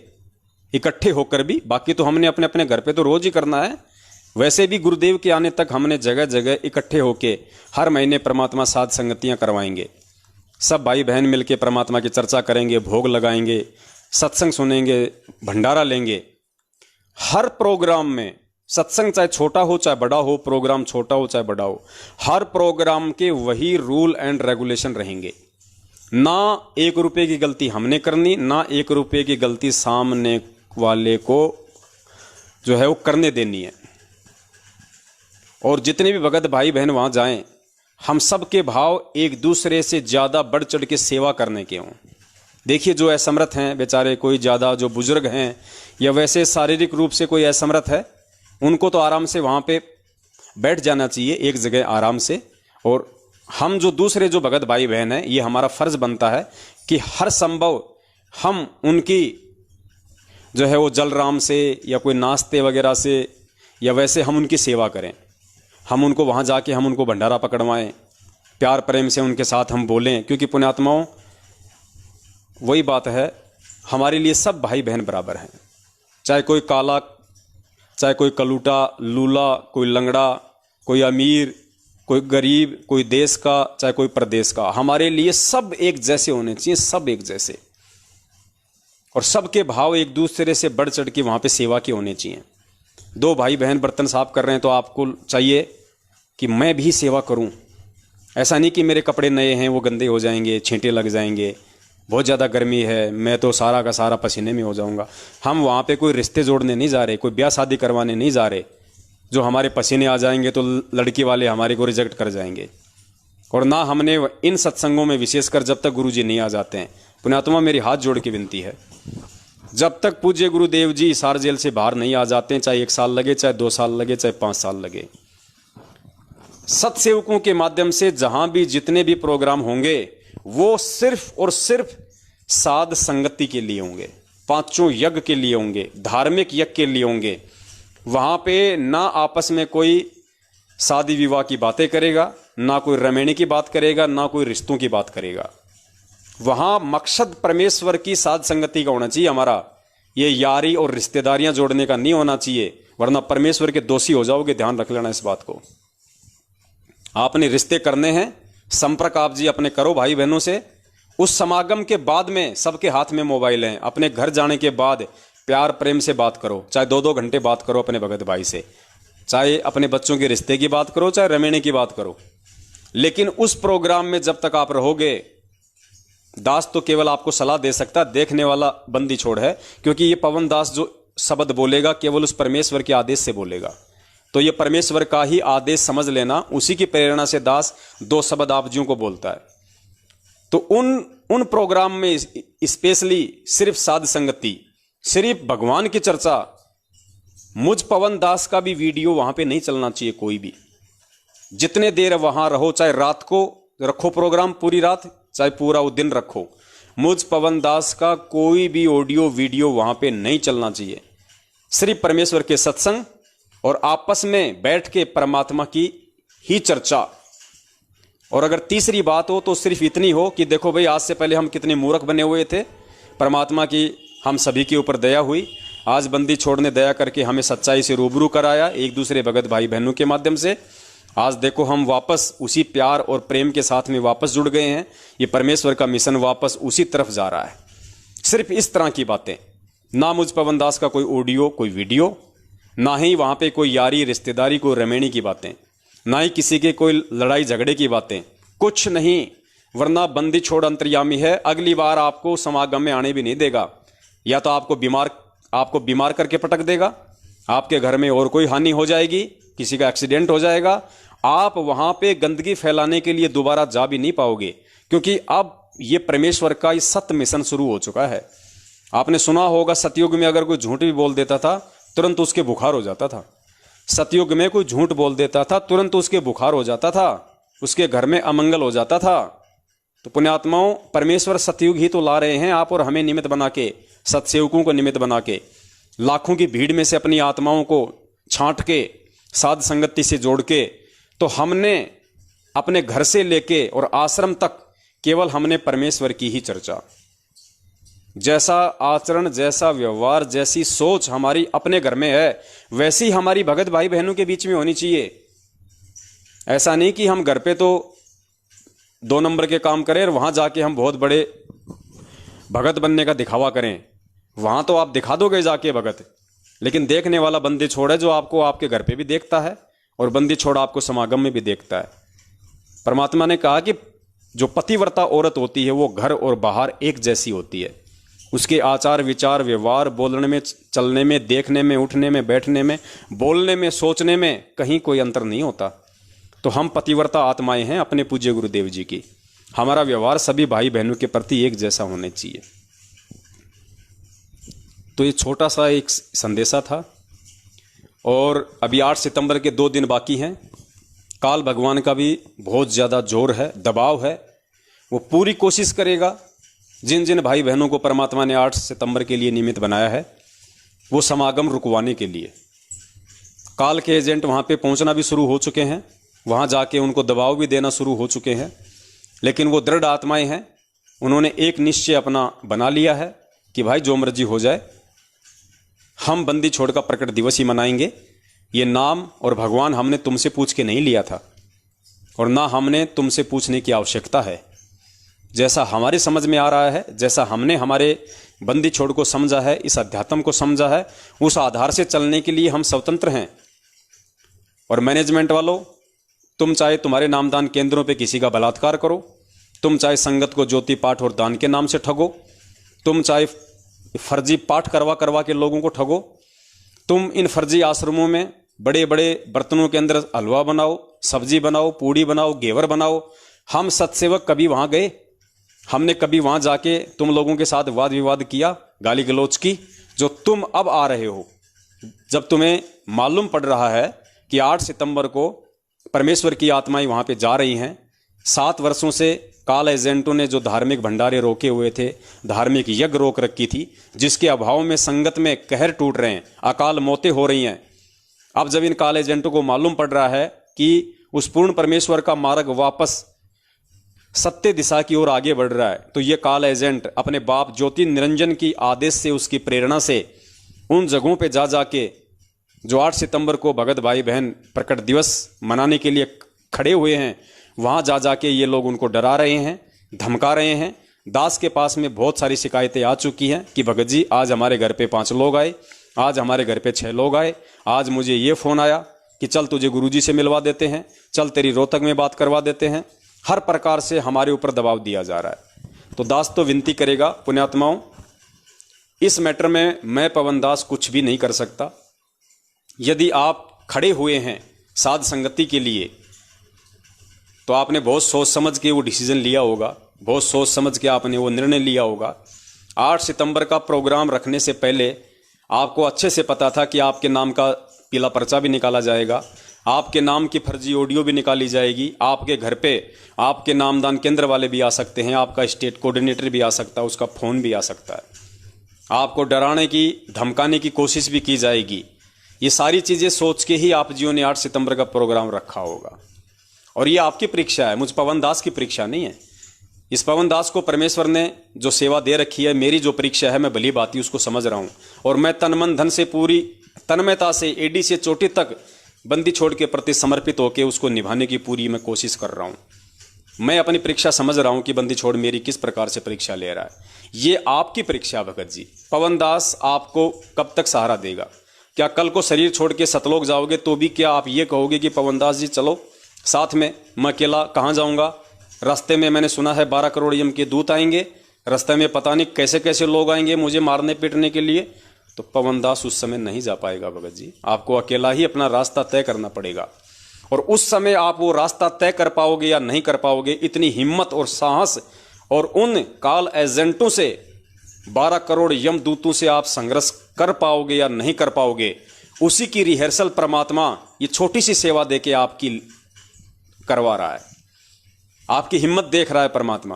इकट्ठे होकर भी। बाकी तो हमने अपने अपने घर पे तो रोज ही करना है, वैसे भी गुरुदेव के आने तक हमने जगह जगह इकट्ठे होके हर महीने परमात्मा साध संगतियां करवाएंगे। सब भाई बहन मिलके परमात्मा की चर्चा करेंगे, भोग लगाएंगे, सत्संग सुनेंगे, भंडारा लेंगे। हर प्रोग्राम में सत्संग चाहे छोटा हो चाहे बड़ा हो, प्रोग्राम छोटा हो चाहे बड़ा हो, हर प्रोग्राम के वही रूल एंड रेगुलेशन रहेंगे। ना 1 रुपये की गलती हमने करनी, ना 1 रुपये की गलती सामने वाले को जो है वो करने देनी है। और जितने भी भगत भाई बहन वहां जाएं, हम सब के भाव एक दूसरे से ज्यादा बढ़ चढ़ के सेवा करने के हों। देखिए जो असमर्थ हैं बेचारे, कोई ज्यादा जो बुजुर्ग हैं या वैसे शारीरिक रूप से कोई असमर्थ है, उनको तो आराम से वहां पे बैठ जाना चाहिए एक जगह आराम से। और हम जो दूसरे जो भगत भाई बहन हैं, ये हमारा फर्ज बनता है कि हर संभव हम उनकी जो है वो जलराम से या कोई नाश्ते वगैरह से या वैसे हम उनकी सेवा करें। हम उनको वहाँ जाके हम उनको भंडारा पकड़वाएं, प्यार प्रेम से उनके साथ हम बोलें, क्योंकि पुण्यात्माओं वही बात है, हमारे लिए सब भाई बहन बराबर हैं। चाहे कोई काला, चाहे कोई कलूटा लूला, कोई लंगड़ा, कोई अमीर, कोई गरीब, कोई देश का चाहे कोई प्रदेश का, हमारे लिए सब एक जैसे होने चाहिए, सब एक जैसे। और सबके भाव एक दूसरे से बढ़ चढ़ के वहाँ पे सेवा के होने चाहिए। 2 भाई बहन बर्तन साफ कर रहे हैं तो आपको चाहिए कि मैं भी सेवा करूं। ऐसा नहीं कि मेरे कपड़े नए हैं वो गंदे हो जाएंगे, छींटे लग जाएंगे, बहुत ज़्यादा गर्मी है, मैं तो सारा का सारा पसीने में हो जाऊंगा। हम वहाँ पे कोई रिश्ते जोड़ने नहीं जा रहे, कोई ब्याह शादी करवाने नहीं जा रहे जो हमारे पसीने आ जाएंगे तो लड़की वाले हमारे को रिजेक्ट कर जाएंगे। और ना हमने इन सत्संगों में विशेषकर जब तक गुरु जी नहीं आ जाते हैं, पुण्यात्मा मेरी हाथ जोड़ के विनती है, जब तक पूज्य गुरुदेव जी हिसार जेल से बाहर नहीं आ जाते हैं, चाहे 1 साल लगे, चाहे 2 साल लगे, चाहे 5 साल लगे, सत्सेवकों के माध्यम से जहां भी जितने भी प्रोग्राम होंगे वो सिर्फ और सिर्फ साध संगति के लिए होंगे, 5 यज्ञ के लिए होंगे, धार्मिक यज्ञ के लिए होंगे। वहां पे ना आपस में कोई शादी विवाह की बातें करेगा, ना कोई रमेणी की बात करेगा, ना कोई रिश्तों की बात करेगा। वहां मकसद परमेश्वर की साध संगति का होना चाहिए हमारा, ये यारी और रिश्तेदारियां जोड़ने का नहीं होना चाहिए, वरना परमेश्वर के दोषी हो जाओगे। ध्यान रख लेना इस बात को। आपने रिश्ते करने हैं, संपर्क आप जी अपने करो भाई बहनों से। उस समागम के बाद में सबके हाथ में मोबाइल हैं, अपने घर जाने के बाद प्यार प्रेम से बात करो, चाहे 2-2 घंटे बात करो अपने भगत भाई से, चाहे अपने बच्चों के रिश्ते की बात करो, चाहे रमेणे की बात करो। लेकिन उस प्रोग्राम में जब तक आप रहोगे, दास तो केवल आपको सलाह दे सकता, देखने वाला बंदी छोड़ है, क्योंकि ये पवन दास जो शब्द बोलेगा केवल उस परमेश्वर के आदेश से बोलेगा। तो ये परमेश्वर का ही आदेश समझ लेना, उसी की प्रेरणा से दास 2 शब्द आप जियों को बोलता है। तो उन प्रोग्राम में स्पेशली सिर्फ साध संगति, सिर्फ भगवान की चर्चा, मुझ पवन दास का भी वीडियो वहां पे नहीं चलना चाहिए कोई भी। जितने देर वहां रहो, चाहे रात को रखो प्रोग्राम पूरी रात, चाहे पूरा वो दिन रखो, मुझ पवन दास का कोई भी ऑडियो वीडियो वहां पे नहीं चलना चाहिए। सिर्फ परमेश्वर के सत्संग और आपस में बैठ के परमात्मा की ही चर्चा। और अगर तीसरी बात हो तो सिर्फ इतनी हो कि देखो भाई, आज से पहले हम कितने मूर्ख बने हुए थे, परमात्मा की हम सभी के ऊपर दया हुई, आज बंदी छोड़ने दया करके हमें सच्चाई से रूबरू कराया एक दूसरे भगत भाई बहनों के माध्यम से। आज देखो हम वापस उसी प्यार और प्रेम के साथ में वापस जुड़ गए हैं। ये परमेश्वर का मिशन वापस उसी तरफ जा रहा है। सिर्फ इस तरह की बातें, ना मुझ पवन दास का कोई ऑडियो, कोई वीडियो, ना ही वहां पे कोई यारी रिश्तेदारी, कोई रमेणी की बातें, ना ही किसी के कोई लड़ाई झगड़े की बातें, कुछ नहीं। वरना बंदी छोड़ अंतर्यामी है, अगली बार आपको समागम में आने भी नहीं देगा। या तो आपको बीमार करके पटक देगा, आपके घर में और कोई हानि हो जाएगी, किसी का एक्सीडेंट हो जाएगा, आप वहां पे गंदगी फैलाने के लिए दोबारा जा भी नहीं पाओगे, क्योंकि अब ये परमेश्वर का इस सत्य मिशन शुरू हो चुका है। आपने सुना होगा सतयुग में अगर कोई झूठ भी बोल देता था तुरंत उसके बुखार हो जाता था। सतयुग में कोई झूठ बोल देता था तुरंत उसके बुखार हो जाता था, उसके घर में अमंगल हो जाता था। तो पुण्यात्माओं, परमेश्वर सतयुग ही तो ला रहे हैं, आप और हमें निमित्त बना के, सत्सेवकों को निमित्त बना के, लाखों की भीड़ में से अपनी आत्माओं को छांट के, साध संगति से जोड़ के। तो हमने अपने घर से लेके और आश्रम तक केवल हमने परमेश्वर की ही चर्चा। जैसा आचरण, जैसा व्यवहार, जैसी सोच हमारी अपने घर में है, वैसी हमारी भगत भाई बहनों के बीच में होनी चाहिए। ऐसा नहीं कि हम घर पे तो 2 नंबर के काम करें और वहां जाके हम बहुत बड़े भगत बनने का दिखावा करें। वहां तो आप दिखा दोगे जाके भगत, लेकिन देखने वाला बंदी छोड़ है जो आपको आपके घर पे भी देखता है और बंदी छोड़ आपको समागम में भी देखता है। परमात्मा ने कहा कि जो पतिव्रता औरत होती है वो घर और बाहर एक जैसी होती है। उसके आचार विचार व्यवहार, बोलने में, चलने में, देखने में, उठने में, बैठने में, बोलने में, सोचने में कहीं कोई अंतर नहीं होता। तो हम पतिव्रता आत्माएं हैं अपने पूज्य गुरुदेव जी की। हमारा व्यवहार सभी भाई बहनों के प्रति एक जैसा होने चाहिए। तो ये छोटा सा एक संदेशा था। और अभी 8 सितंबर के 2 दिन बाकी हैं। काल भगवान का भी बहुत ज़्यादा जोर है, दबाव है। वो पूरी कोशिश करेगा जिन जिन भाई बहनों को परमात्मा ने 8 सितंबर के लिए निमित्त बनाया है वो समागम रुकवाने के लिए। काल के एजेंट वहाँ पे पहुँचना भी शुरू हो चुके हैं, वहाँ जाके उनको दबाव भी देना शुरू हो चुके हैं। लेकिन वो दृढ़ आत्माएं हैं, उन्होंने एक निश्चय अपना बना लिया है कि भाई जो मर्जी हो जाए, हम बंदी छोड़ का प्रकट दिवस ही मनाएंगे। ये नाम और भगवान हमने तुमसे पूछ के नहीं लिया था और ना हमने तुमसे पूछने की आवश्यकता है। जैसा हमारे समझ में आ रहा है, जैसा हमने हमारे बंदी छोड़ को समझा है, इस अध्यात्म को समझा है, उस आधार से चलने के लिए हम स्वतंत्र हैं। और मैनेजमेंट वालों, तुम चाहे तुम्हारे नामदान केंद्रों पे किसी का बलात्कार करो, तुम चाहे संगत को ज्योति पाठ और दान के नाम से ठगो, तुम चाहे फर्जी पाठ करवा के लोगों को ठगो, तुम इन फर्जी आश्रमों में बड़े बड़े बर्तनों के अंदर हलवा बनाओ, सब्जी बनाओ, पूड़ी बनाओ, घेवर बनाओ। हम सत्सेवक कभी वहां गए? हमने कभी वहां जाके तुम लोगों के साथ वाद विवाद किया, गाली गलौज की? जो तुम अब आ रहे हो, जब तुम्हें मालूम पड़ रहा है कि 8 सितंबर को परमेश्वर की आत्माएं वहां पे जा रही हैं। 7 वर्षों से काल एजेंटों ने जो धार्मिक भंडारे रोके हुए थे, धार्मिक यज्ञ रोक रखी थी, जिसके अभाव में संगत में कहर टूट रहे हैं, अकाल मौतें हो रही हैं। अब जब इन काल एजेंटों को मालूम पड़ रहा है कि उस पूर्ण परमेश्वर का मार्ग वापस सत्य दिशा की ओर आगे बढ़ रहा है, तो ये काल एजेंट अपने बाप ज्योति निरंजन की आदेश से, उसकी प्रेरणा से उन जगहों पे जा जाके जो 8 सितंबर को भगत भाई बहन प्रकट दिवस मनाने के लिए खड़े हुए हैं, वहां जा जाके ये लोग उनको डरा रहे हैं, धमका रहे हैं। दास के पास में बहुत सारी शिकायतें आ चुकी हैं कि भगत जी आज हमारे घर पे 5 लोग आए, आज हमारे घर पे 6 लोग आए, आज मुझे ये फोन आया कि चल तुझे गुरुजी से मिलवा देते हैं, चल तेरी रोहतक में बात करवा देते हैं। हर प्रकार से हमारे ऊपर दबाव दिया जा रहा है। तो दास तो विनती करेगा, पुण्यात्माओं, इस मैटर में मैं पवन दास कुछ भी नहीं कर सकता। यदि आप खड़े हुए हैं साध संगति के लिए तो आपने बहुत सोच समझ के वो डिसीजन लिया होगा, बहुत सोच समझ के आपने वो निर्णय लिया होगा। 8 सितंबर का प्रोग्राम रखने से पहले आपको अच्छे से पता था कि आपके नाम का पीला पर्चा भी निकाला जाएगा, आपके नाम की फर्जी ऑडियो भी निकाली जाएगी, आपके घर पे आपके नामदान केंद्र वाले भी आ सकते हैं, आपका स्टेट कोऑर्डिनेटर भी आ सकता है, उसका फोन भी आ सकता है, आपको डराने की धमकाने की कोशिश भी की जाएगी। ये सारी चीजें सोच के ही आप जियों ने 8 सितंबर का प्रोग्राम रखा होगा। और ये आपकी परीक्षा है, मुझ पवन दास की परीक्षा नहीं है। इस पवन दास को परमेश्वर ने जो सेवा दे रखी है, मेरी जो परीक्षा है, मैं भली भांति उसको समझ रहा हूं। और मैं तन मन धन से पूरी तन्मयता से एडी से चोटी तक बंदी छोड़ के प्रति समर्पित होकर उसको निभाने की पूरी मैं कोशिश कर रहा हूँ। मैं अपनी परीक्षा समझ रहा हूँ कि बंदी छोड़ मेरी किस प्रकार से परीक्षा ले रहा है। ये आपकी परीक्षा भगत जी। पवन दास आपको कब तक सहारा देगा? क्या कल को शरीर छोड़ के सतलोक जाओगे तो भी क्या आप ये कहोगे कि पवन दास जी चलो साथ में, मैं अकेला कहाँ जाऊँगा? रास्ते में मैंने सुना है 12 करोड़ यम के दूत आएंगे, रास्ते में पता नहीं कैसे कैसे लोग आएंगे मुझे मारने पीटने के लिए। तो पवन दास उस समय नहीं जा पाएगा भगत जी। आपको अकेला ही अपना रास्ता तय करना पड़ेगा, और उस समय आप वो रास्ता तय कर पाओगे या नहीं कर पाओगे, इतनी हिम्मत और साहस और उन काल एजेंटों से 12 करोड़ यमदूतों से आप संघर्ष कर पाओगे या नहीं कर पाओगे, उसी की रिहर्सल परमात्मा ये छोटी सी सेवा देके आपकी करवा रहा है। आपकी हिम्मत देख रहा है परमात्मा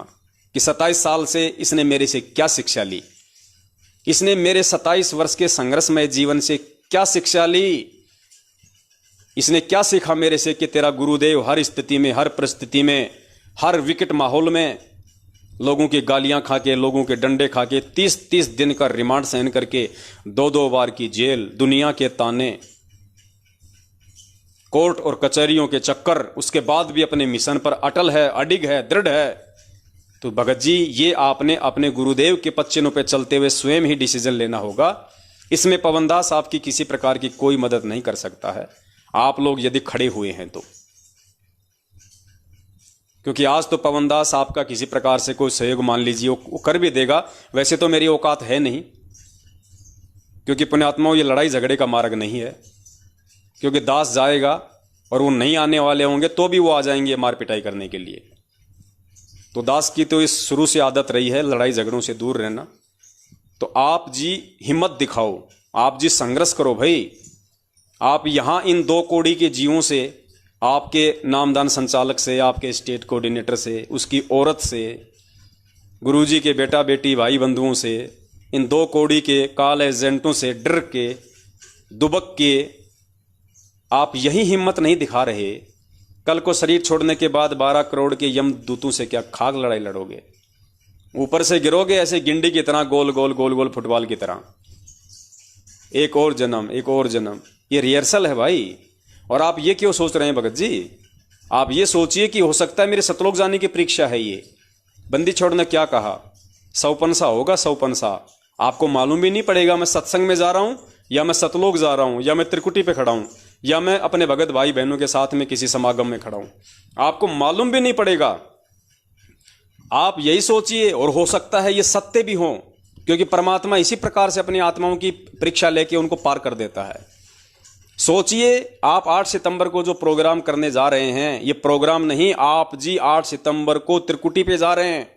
कि 27 साल से इसने मेरे से क्या शिक्षा ली, इसने मेरे 27 वर्ष के संघर्षमय जीवन से क्या शिक्षा ली, इसने क्या सीखा मेरे से कि तेरा गुरुदेव हर स्थिति में, हर परिस्थिति में, हर विकट माहौल में लोगों की गालियां खा के, लोगों के डंडे खा के, 30-30 दिन का रिमांड सहन करके, 2-2 बार की जेल, दुनिया के ताने, कोर्ट और कचहरियों के चक्कर, उसके बाद भी अपने मिशन पर अटल है, अडिग है, दृढ़ है। तो भगत जी ये आपने अपने गुरुदेव के पच्चीनों पे चलते हुए स्वयं ही डिसीजन लेना होगा। इसमें पवनदास आपकी किसी प्रकार की कोई मदद नहीं कर सकता है, आप लोग यदि खड़े हुए हैं तो। क्योंकि आज तो पवनदास आपका किसी प्रकार से कोई सहयोग मान लीजिए वो कर भी देगा, वैसे तो मेरी औकात है नहीं, क्योंकि पुण्यात्माओं ये लड़ाई झगड़े का मार्ग नहीं है। क्योंकि दास जाएगा और वो नहीं आने वाले होंगे तो भी वो आ जाएंगे मार पिटाई करने के लिए। तो दास की तो इस शुरू से आदत रही है लड़ाई झगड़ों से दूर रहना। तो आप जी हिम्मत दिखाओ, आप जी संघर्ष करो भाई। आप यहां इन 2 कौड़ी के जीवों से, आपके नामदान संचालक से, आपके स्टेट कोऑर्डिनेटर से, उसकी औरत से, गुरुजी के बेटा बेटी भाई बंधुओं से, इन 2 कौड़ी के काल एजेंटों से डर के, दुबक के आप यही हिम्मत नहीं दिखा रहे। कल को शरीर छोड़ने के बाद 12 करोड़ के यम दूतों से क्या खाक लड़ाई लड़ोगे? ऊपर से गिरोगे ऐसे गिंडी की तरह, गोल गोल गोल गोल फुटबॉल की तरह। एक और जन्म, एक और जन्म, ये रिहर्सल है भाई। और आप ये क्यों सोच रहे हैं भगत जी? आप ये सोचिए कि हो सकता है मेरे सतलोक जाने की परीक्षा है ये। बंदी छोड़ ने क्या कहा? 100 पंसा होगा, 100 पंसा। आपको मालूम भी नहीं पड़ेगा मैं सत्संग में जा रहा हूं या मैं सतलोक जा रहा हूं या मैं त्रिकुटी पे खड़ा हूं या मैं अपने भगत भाई बहनों के साथ में किसी समागम में खड़ा हूं। आपको मालूम भी नहीं पड़ेगा। आप यही सोचिए, और हो सकता है ये सत्य भी हो, क्योंकि परमात्मा इसी प्रकार से अपनी आत्माओं की परीक्षा लेके उनको पार कर देता है। सोचिए आप 8 सितंबर को जो प्रोग्राम करने जा रहे हैं, ये प्रोग्राम नहीं, आप जी 8 सितंबर को त्रिकुटी पे जा रहे हैं।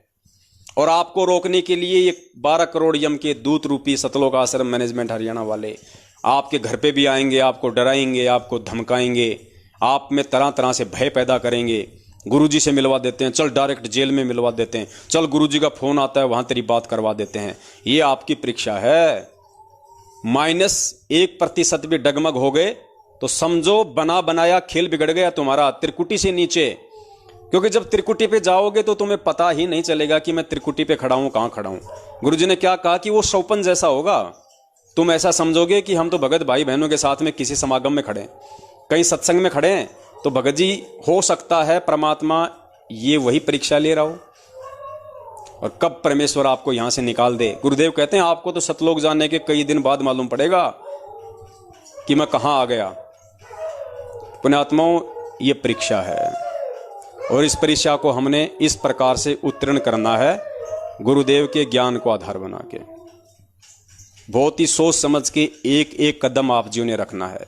और आपको रोकने के लिए ये 12 करोड़ यम के दूत रूपी सतलोक आश्रम मैनेजमेंट हरियाणा वाले आपके घर पे भी आएंगे, आपको डराएंगे, आपको धमकाएंगे, आप में तरह तरह से भय पैदा करेंगे। गुरुजी से मिलवा देते हैं, चल डायरेक्ट जेल में मिलवा देते हैं, चल गुरुजी का फोन आता है वहां तेरी बात करवा देते हैं। ये आपकी परीक्षा है। -1% भी डगमग हो गए तो समझो बना बनाया खेल बिगड़ गया तुम्हारा त्रिकुटी से नीचे। क्योंकि जब त्रिकुटी पे जाओगे तो तुम्हें पता ही नहीं चलेगा कि मैं त्रिकुटी पे खड़ा हूं, कहां खड़ा हूं। गुरुजी ने क्या कहा कि वो शौपन जैसा होगा। तुम ऐसा समझोगे कि हम तो भगत भाई बहनों के साथ में किसी समागम में खड़े हैं, कहीं सत्संग में खड़े हैं। तो भगत जी हो सकता है परमात्मा ये वही परीक्षा ले रहा हो, और कब परमेश्वर आपको यहां से निकाल दे। गुरुदेव कहते हैं आपको तो सतलोक जाने के कई दिन बाद मालूम पड़ेगा कि मैं कहां आ गया। पुण्यात्माओं ये परीक्षा है, और इस परीक्षा को हमने इस प्रकार से उत्तीर्ण करना है, गुरुदेव के ज्ञान को आधार बना के। बहुत ही सोच समझ के एक एक कदम आप जी ने रखना है।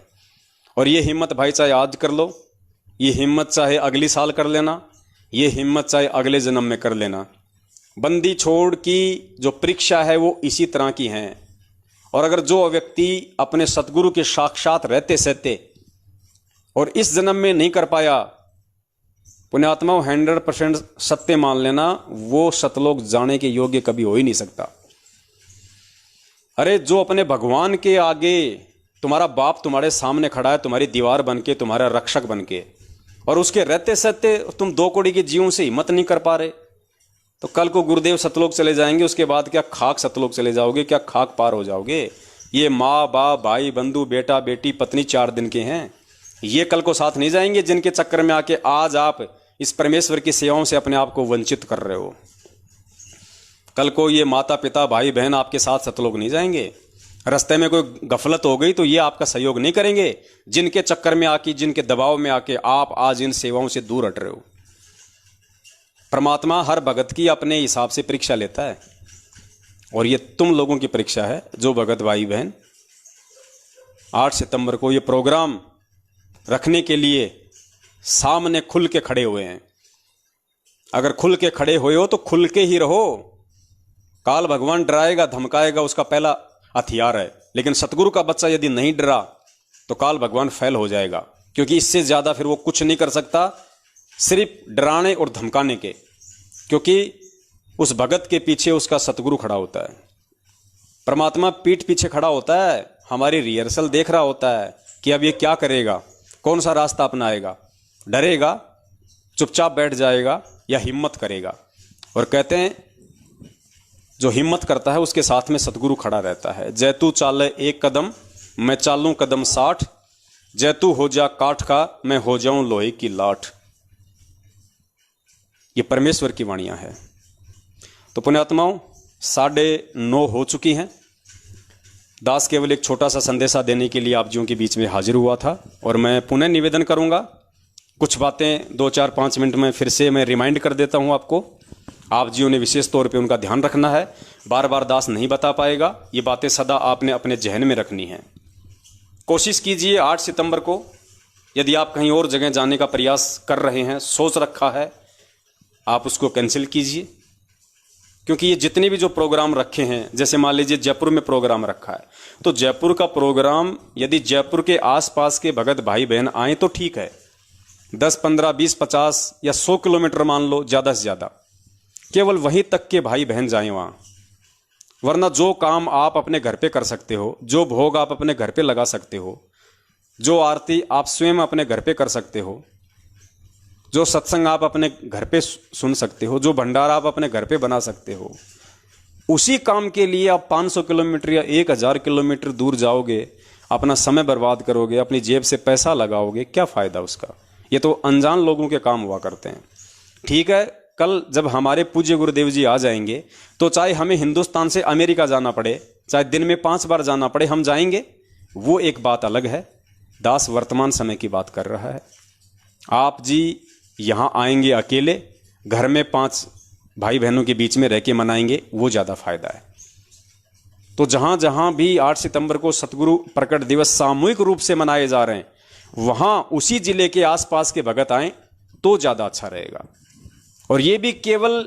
और ये हिम्मत भाई चाहे आज कर लो, ये हिम्मत चाहे अगली साल कर लेना, ये हिम्मत चाहे अगले जन्म में कर लेना। बंदी छोड़ की जो परीक्षा है वो इसी तरह की है। और अगर जो व्यक्ति अपने सतगुरु के साक्षात रहते सहते और इस जन्म में नहीं कर पाया, पुण्यात्माओं 100% सत्य मान लेना, वो सतलोक जाने के योग्य कभी हो ही नहीं सकता। अरे जो अपने भगवान के आगे, तुम्हारा बाप तुम्हारे सामने खड़ा है, तुम्हारी दीवार बनके, तुम्हारा रक्षक बनके, और उसके रहते सहते तुम 2 कौड़ी के जीवों से हिम्मत नहीं कर पा रहे, तो कल को गुरुदेव सतलोक चले जाएंगे, उसके बाद क्या खाक सतलोक चले जाओगे, क्या खाक पार हो जाओगे। ये माँ बाप भाई बंधु बेटा बेटी पत्नी 4 दिन के हैं, ये कल को साथ नहीं जाएंगे जिनके चक्कर में आके आज आप इस परमेश्वर की सेवाओं से अपने आप को वंचित कर रहे हो। कल को ये माता पिता भाई बहन आपके साथ सतलोक नहीं जाएंगे। रास्ते में कोई गफलत हो गई तो ये आपका सहयोग नहीं करेंगे, जिनके चक्कर में आके, जिनके दबाव में आके आप आज इन सेवाओं से दूर हट रहे हो। परमात्मा हर भगत की अपने हिसाब से परीक्षा लेता है, और ये तुम लोगों की परीक्षा है जो भगत भाई बहन 8 सितंबर को ये प्रोग्राम रखने के लिए सामने खुल के खड़े हुए हैं। अगर खुल के खड़े हुए हो तो खुल के ही रहो। काल भगवान डराएगा धमकाएगा, उसका पहला हथियार है, लेकिन सतगुरु का बच्चा यदि नहीं डरा तो काल भगवान फेल हो जाएगा, क्योंकि इससे ज्यादा फिर वो कुछ नहीं कर सकता सिर्फ डराने और धमकाने के, क्योंकि उस भगत के पीछे उसका सतगुरु खड़ा होता है। परमात्मा पीठ पीछे खड़ा होता है, हमारी रिहर्सल देख रहा होता है कि अब ये क्या करेगा, कौन सा रास्ता अपनाएगा, डरेगा, चुपचाप बैठ जाएगा या हिम्मत करेगा। और कहते हैं जो हिम्मत करता है उसके साथ में सतगुरु खड़ा रहता है। जैतू चाले एक कदम मैं चालूं कदम 60, जैतू हो जा काठ का मैं हो जाऊं लोहे की लाठ। ये परमेश्वर की वाणियां है। तो पुण्यात्माओं 9:30 हो चुकी हैं। दास केवल एक छोटा सा संदेशा देने के लिए आप जियों के बीच में हाजिर हुआ था, और मैं पुनः निवेदन करूंगा कुछ बातें 2-4-5 मिनट में फिर से मैं रिमाइंड कर देता हूं आपको। आप जियों ने विशेष तौर पे उनका ध्यान रखना है। बार बार दास नहीं बता पाएगा, ये बातें सदा आपने अपने जहन में रखनी है। कोशिश कीजिए 8 सितंबर को, यदि आप कहीं और जगह जाने का प्रयास कर रहे हैं, सोच रखा है, आप उसको कैंसिल कीजिए। क्योंकि ये जितने भी जो प्रोग्राम रखे हैं, जैसे मान लीजिए जयपुर में प्रोग्राम रखा है, तो जयपुर का प्रोग्राम यदि जयपुर के आसपास के भगत भाई बहन आए तो ठीक है, 10, 15, 20, 50 या 100 किलोमीटर मान लो, ज़्यादा से ज़्यादा केवल वहीं तक के भाई बहन जाएं वहां। वरना जो काम आप अपने घर पे कर सकते हो, जो भोग आप अपने घर पे लगा सकते हो, जो आरती आप स्वयं अपने घर पे कर सकते हो, जो सत्संग आप अपने घर पे सुन सकते हो, जो भंडारा आप अपने घर पे बना सकते हो, उसी काम के लिए आप 500 किलोमीटर या 1000 किलोमीटर दूर जाओगे, अपना समय बर्बाद करोगे, अपनी जेब से पैसा लगाओगे, क्या फायदा उसका। ये तो अनजान लोगों के काम हुआ करते हैं। ठीक है, कल जब हमारे पूज्य गुरुदेव जी आ जाएंगे तो चाहे हमें हिंदुस्तान से अमेरिका जाना पड़े, चाहे दिन में 5 बार जाना पड़े, हम जाएंगे, वो एक बात अलग है। दास वर्तमान समय की बात कर रहा है। आप जी यहां आएंगे अकेले, घर में 5 भाई बहनों के बीच में रह के मनाएंगे, वो ज़्यादा फायदा है। तो जहां जहां भी 8 सितंबर को सतगुरु प्रकट दिवस सामूहिक रूप से मनाए जा रहे हैं, वहां उसी जिले के आसपास के भगत आए तो ज़्यादा अच्छा रहेगा। और ये भी केवल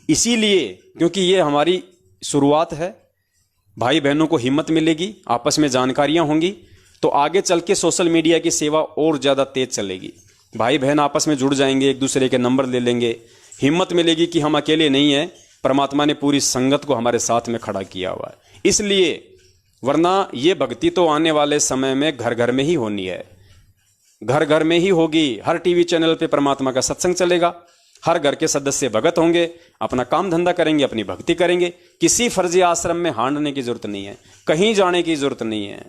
इसीलिए क्योंकि ये हमारी शुरुआत है। भाई बहनों को हिम्मत मिलेगी, आपस में जानकारियां होंगी, तो आगे चल के सोशल मीडिया की सेवा और ज़्यादा तेज चलेगी। भाई बहन आपस में जुड़ जाएंगे, एक दूसरे के नंबर ले लेंगे, हिम्मत मिलेगी कि हम अकेले नहीं हैं, परमात्मा ने पूरी संगत को हमारे साथ में खड़ा किया हुआ है। इसलिए, वरना ये भक्ति तो आने वाले समय में घर घर में ही होनी है, घर घर में ही होगी। हर टीवी चैनल पे परमात्मा का सत्संग चलेगा, हर घर के सदस्य भगत होंगे, अपना काम धंधा करेंगे, अपनी भक्ति करेंगे। किसी फर्जी आश्रम में हांडने की जरूरत नहीं है, कहीं जाने की जरूरत नहीं है,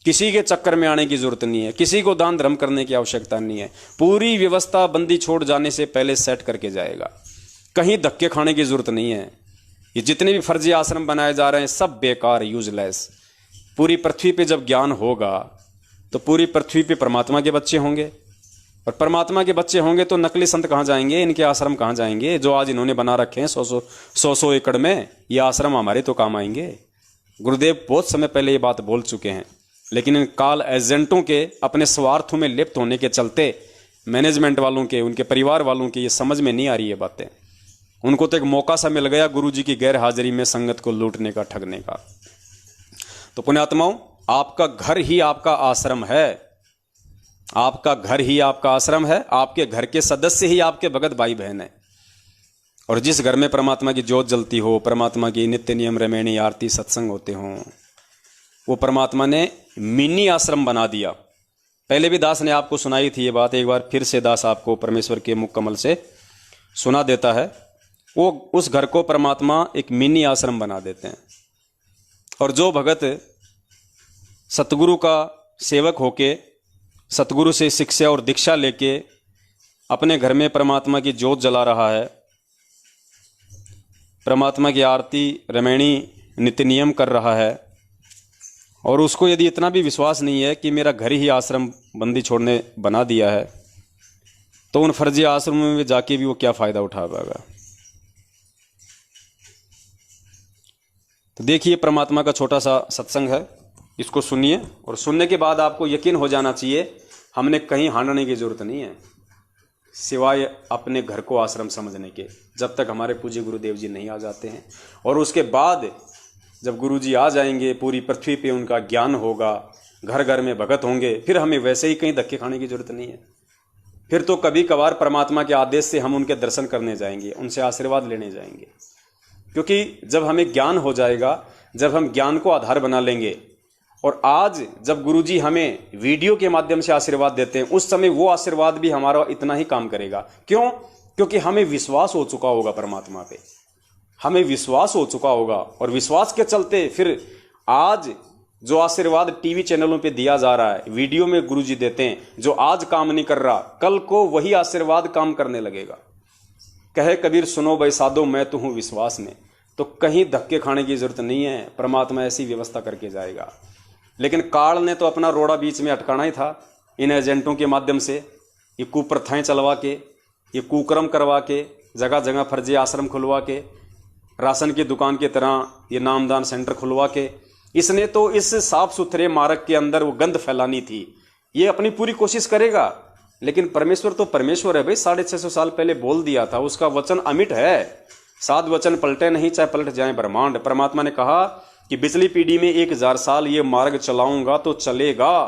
किसी के चक्कर में आने की जरूरत नहीं है, किसी को दान धर्म करने की आवश्यकता नहीं है। पूरी व्यवस्था बंदी छोड़ जाने से पहले सेट करके जाएगा। कहीं धक्के खाने की जरूरत नहीं है। ये जितने भी फर्जी आश्रम बनाए जा रहे हैं सब बेकार, यूजलेस। पूरी पृथ्वी पे जब ज्ञान होगा तो पूरी पृथ्वी पे परमात्मा के बच्चे होंगे, और परमात्मा के बच्चे होंगे तो नकली संत कहाँ जाएंगे, इनके आश्रम कहाँ जाएंगे जो आज इन्होंने बना रखे हैं 100 एकड़ में। ये आश्रम हमारे तो काम आएंगे। गुरुदेव बहुत समय पहले ये बात बोल चुके हैं, लेकिन इन काल एजेंटों के अपने स्वार्थों में लिप्त होने के चलते मैनेजमेंट वालों के, उनके परिवार वालों के ये समझ में नहीं आ रही है बातें। उनको तो एक मौका सा मिल गया गुरु जी की गैर हाजिरी में संगत को लूटने का, ठगने का। तो पुण्यात्माओं, आपका घर ही आपका आश्रम है, आपका घर ही आपका आश्रम है, आपके घर के सदस्य ही आपके भगत भाई बहन है। और जिस घर में परमात्मा की ज्योत जलती हो, परमात्मा की नित्य नियम रमैणी आरती सत्संग होते हों, वो परमात्मा ने मिनी आश्रम बना दिया। पहले भी दास ने आपको सुनाई थी ये बात, एक बार फिर से दास आपको परमेश्वर के मुख कमल से सुना देता है। वो उस घर को परमात्मा एक मिनी आश्रम बना देते हैं। और जो भगत सतगुरु का सेवक होके सतगुरु से शिक्षा और दीक्षा लेके अपने घर में परमात्मा की जोत जला रहा है, परमात्मा की आरती रमैणी नित्य नियम कर रहा है, और उसको यदि इतना भी विश्वास नहीं है कि मेरा घर ही आश्रम बंदी छोड़ने बना दिया है, तो उन फर्जी आश्रमों में जाके भी वो क्या फ़ायदा उठा पाएगा। तो देखिए, परमात्मा का छोटा सा सत्संग है, इसको सुनिए, और सुनने के बाद आपको यकीन हो जाना चाहिए हमने कहीं हांडने की जरूरत नहीं है सिवाय अपने घर को आश्रम समझने के, जब तक हमारे पूज्य गुरुदेव जी नहीं आ जाते हैं। और उसके बाद जब गुरु जी आ जाएंगे, पूरी पृथ्वी पे उनका ज्ञान होगा, घर घर में भगत होंगे, फिर हमें वैसे ही कहीं धक्के खाने की जरूरत नहीं है। फिर तो कभी कभार परमात्मा के आदेश से हम उनके दर्शन करने जाएंगे, उनसे आशीर्वाद लेने जाएंगे, क्योंकि जब हमें ज्ञान हो जाएगा, जब हम ज्ञान को आधार बना लेंगे, और आज जब गुरुजी हमें वीडियो के माध्यम से आशीर्वाद देते हैं, उस समय वो आशीर्वाद भी हमारा इतना ही काम करेगा। क्यों? क्योंकि हमें विश्वास हो चुका होगा परमात्मा पे, हमें विश्वास हो चुका होगा, और विश्वास के चलते फिर आज जो आशीर्वाद टीवी चैनलों पे दिया जा रहा है, वीडियो में गुरुजी देते हैं, जो आज काम नहीं कर रहा, कल को वही आशीर्वाद काम करने लगेगा। कहे कबीर सुनो भाई साधो, मैं तो हूं विश्वास में। तो कहीं धक्के खाने की जरूरत नहीं है, परमात्मा ऐसी व्यवस्था करके जाएगा। लेकिन काल ने तो अपना रोड़ा बीच में अटकाना ही था, इन एजेंटों के माध्यम से, ये कुप्रथाएं चलवा के, ये कुकर्म करवा के, जगह जगह फर्जी आश्रम खुलवा के, राशन की दुकान की तरह ये नामदान सेंटर खुलवा के, इसने तो इस साफ सुथरे मार्ग के अंदर वो गंध फैलानी थी। ये अपनी पूरी कोशिश करेगा, लेकिन परमेश्वर तो परमेश्वर है भाई, 650 साल पहले बोल दिया था, उसका वचन अमिट है। 7 वचन पलटे नहीं, चाहे पलट जाए ब्रह्मांड। परमात्मा ने कहा कि पिछली पीढ़ी में 1000 साल ये मार्ग चलाऊंगा तो चलेगा,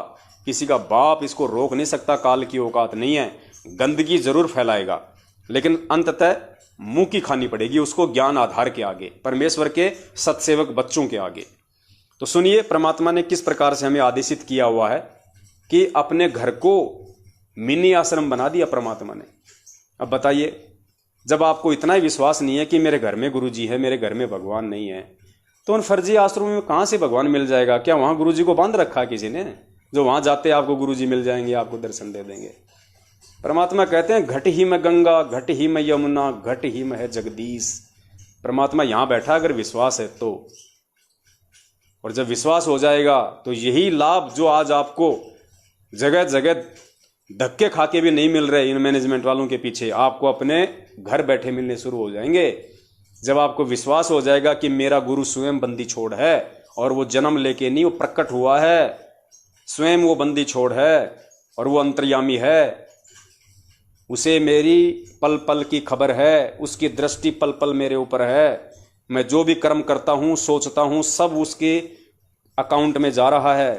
किसी का बाप इसको रोक नहीं सकता, काल की औकात नहीं है। गंदगी जरूर फैलाएगा, लेकिन अंततः मुंह की खानी पड़ेगी उसको, ज्ञान आधार के आगे, परमेश्वर के सत्सेवक बच्चों के आगे। तो सुनिए, परमात्मा ने किस प्रकार से हमें आदेशित किया हुआ है कि अपने घर को मिनी आश्रम बना दिया परमात्मा ने। अब बताइए, जब आपको इतना ही विश्वास नहीं है कि मेरे घर में गुरु जी है, मेरे घर में भगवान नहीं है, तो उन फर्जी आश्रमों में कहाँ से भगवान मिल जाएगा? क्या वहाँ गुरु जी को बांध रखा किसी ने, जो वहाँ जाते आपको गुरु जी मिल जाएंगे, आपको दर्शन दे देंगे? परमात्मा कहते हैं घट ही में गंगा, घट ही में यमुना, घट ही में है जगदीश। परमात्मा यहाँ बैठा अगर विश्वास है तो, और जब विश्वास हो जाएगा तो यही लाभ जो आज आपको जगह जगह धक्के खा के भी नहीं मिल रहे इन मैनेजमेंट वालों के पीछे, आपको अपने घर बैठे मिलने शुरू हो जाएंगे। जब आपको विश्वास हो जाएगा कि मेरा गुरु स्वयं बंदी छोड़ है, और वो जन्म लेके नहीं, वो प्रकट हुआ है, स्वयं वो बंदी छोड़ है, और वो अंतर्यामी है, उसे मेरी पल पल की खबर है, उसकी दृष्टि पल पल मेरे ऊपर है, मैं जो भी कर्म करता हूं, सोचता हूं, सब उसके अकाउंट में जा रहा है।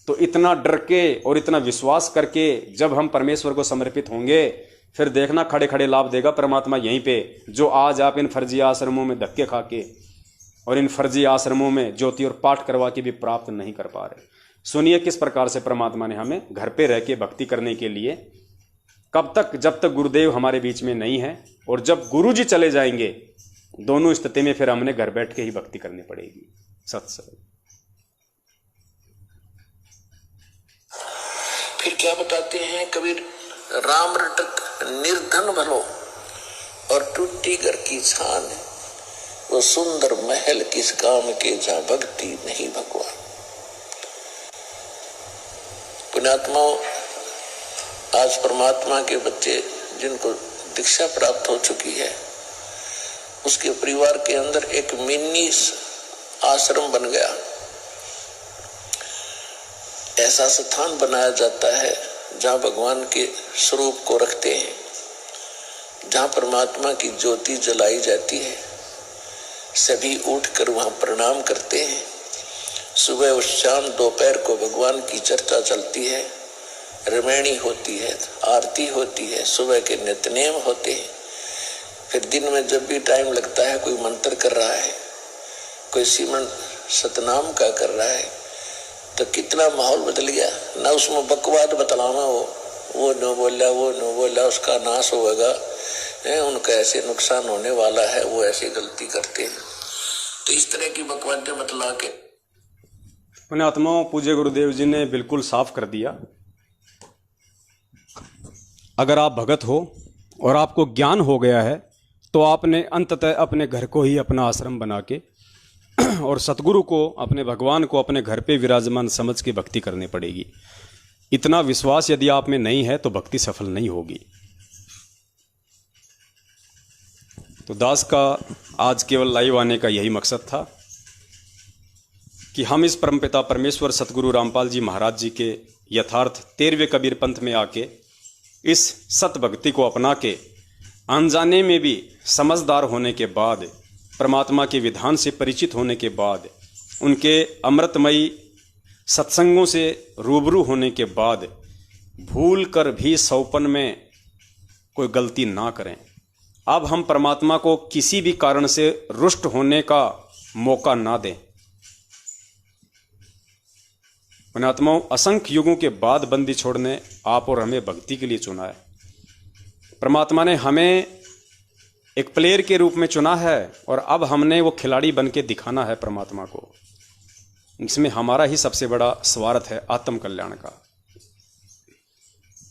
तो इतना डर के और इतना विश्वास करके जब हम परमेश्वर को समर्पित होंगे, फिर देखना खड़े खड़े लाभ देगा परमात्मा यहीं पे, जो आज आप इन फर्जी आश्रमों में धक्के खा के और इन फर्जी आश्रमों में ज्योति और पाठ करवा के भी प्राप्त नहीं कर पा रहे। सुनिए किस प्रकार से परमात्मा ने हमें घर पे रह के भक्ति करने के लिए, कब तक, जब तक गुरुदेव हमारे बीच में नहीं है, और जब गुरु जी चले जाएंगे, दोनों स्थिति में फिर हमने घर बैठ के ही भक्ति करनी पड़ेगी। सत्संग फिर क्या बताते हैं कबीर, राम रटक निर्धन भलो और टूटी घर की छान, वो सुंदर महल किस काम के जहां भक्ति नहीं भगवान। पुण्यात्माओं, आज परमात्मा के बच्चे जिनको दीक्षा प्राप्त हो चुकी है, उसके परिवार के अंदर एक मिनी आश्रम बन गया। ऐसा स्थान बनाया जाता है जहां भगवान के स्वरूप को रखते हैं, जहां परमात्मा की ज्योति जलाई जाती है। सभी उठकर वहां प्रणाम करते हैं। सुबह और शाम दोपहर को भगवान की चर्चा चलती है, रमैणी होती है, आरती होती है, सुबह के नित्यनेम होते हैं। फिर दिन में जब भी टाइम लगता है, कोई मंत्र कर रहा है, कोई सिमरन सतनाम का कर रहा है, तो कितना माहौल बदल गया ना। उसमें बकवाद बतलाना वो न बोला, वो न बोला, उसका नाश होगा, उनका ऐसे नुकसान होने वाला है, वो ऐसी गलती करते हैं। तो इस तरह की बकवादें बतला के पुण्यात्माओं, पूज्य गुरुदेव जी ने बिल्कुल साफ कर दिया अगर आप भगत हो और आपको ज्ञान हो गया है तो आपने अंततः अपने घर को ही अपना आश्रम बना के और सतगुरु को, अपने भगवान को अपने घर पे विराजमान समझ के भक्ति करनी पड़ेगी। इतना विश्वास यदि आप में नहीं है तो भक्ति सफल नहीं होगी। तो दास का आज केवल लाइव आने का यही मकसद था कि हम इस परमपिता परमेश्वर सतगुरु रामपाल जी महाराज जी के यथार्थ 13वें कबीर पंथ में आके इस सत भक्ति को अपना के अनजाने में भी समझदार होने के बाद, परमात्मा के विधान से परिचित होने के बाद, उनके अमृतमयी सत्संगों से रूबरू होने के बाद भूल कर भी सौपन में कोई गलती ना करें। अब हम परमात्मा को किसी भी कारण से रुष्ट होने का मौका ना दें। पुण्यात्माओं, असंख्य युगों के बाद बंदी छोड़ने आप और हमें भक्ति के लिए चुना है। परमात्मा ने हमें एक प्लेयर के रूप में चुना है और अब हमने वो खिलाड़ी बन के दिखाना है परमात्मा को। इसमें हमारा ही सबसे बड़ा स्वार्थ है आत्म कल्याण का।